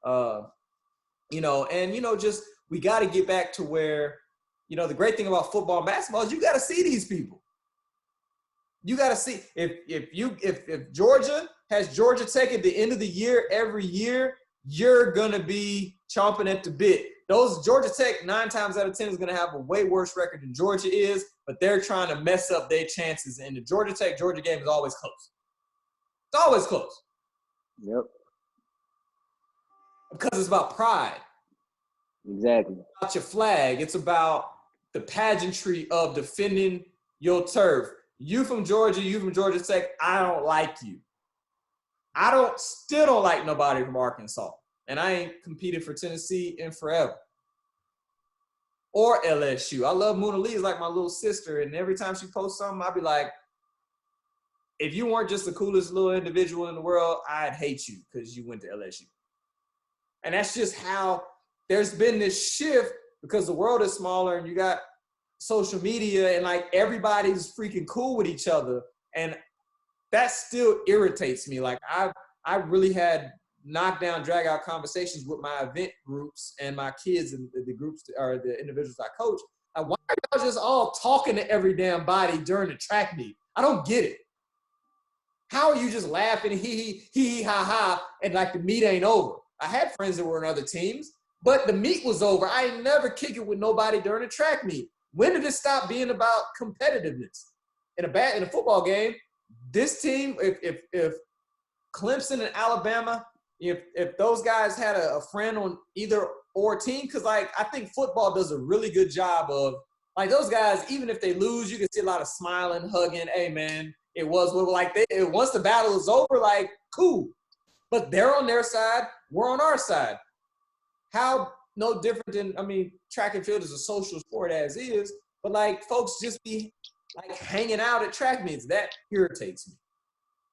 You know, and, you know, just we got to get back to where, you know, the great thing about football and basketball is you got to see these people. You got to see if Georgia has Georgia Tech at the end of the year every year, you're going to be chomping at the bit. Those Georgia Tech 9 times out of 10 is going to have a way worse record than Georgia is, but they're trying to mess up their chances. And the Georgia Tech-Georgia game is always close. It's always close. Yep. Because it's about pride. Exactly. It's about your flag. It's about the pageantry of defending your turf. You from Georgia, you from Georgia Tech, I don't like you. Still don't like nobody from Arkansas. And I ain't competed for Tennessee in forever. Or LSU. I love Mona Lee. It's like my little sister. And every time she posts something, I'll be like, if you weren't just the coolest little individual in the world, I'd hate you because you went to LSU. And that's just how there's been this shift because the world is smaller and you got social media and like everybody's freaking cool with each other. And that still irritates me. Like I really had knockdown, drag out conversations with my event groups and my kids and the groups or the individuals I coach. Like, why are y'all just all talking to every damn body during the track meet? I don't get it. How are you just laughing, hee, ha, ha, and like the meet ain't over? I had friends that were in other teams, but the meet was over. I ain't never kick it with nobody during a track meet. When did it stop being about competitiveness? In a football game, this team, if Clemson and Alabama, if those guys had a friend on either or team, because like I think football does a really good job of like those guys, even if they lose, you can see a lot of smiling, hugging. Hey man, it was like once the battle is over, like cool. But they're on their side, we're on our side. How no different than, I mean, track and field is a social sport as is, but like folks just be like hanging out at track meets. That irritates me.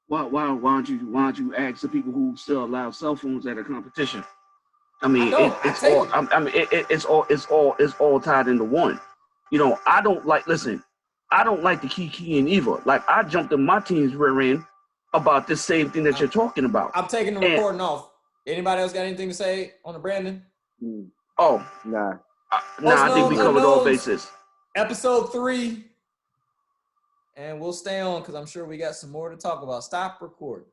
Why don't you ask the people who still allow cell phones at a competition? I mean, it's all tied into one. You know, I don't like the kiki and Eva. Like I jumped in my team's rear end about this same thing that you're talking about. I'm taking the recording off. Anybody else got anything to say on the Brandon? Oh, nah. I think we covered all bases. Episode 3. And we'll stay on because I'm sure we got some more to talk about. Stop recording.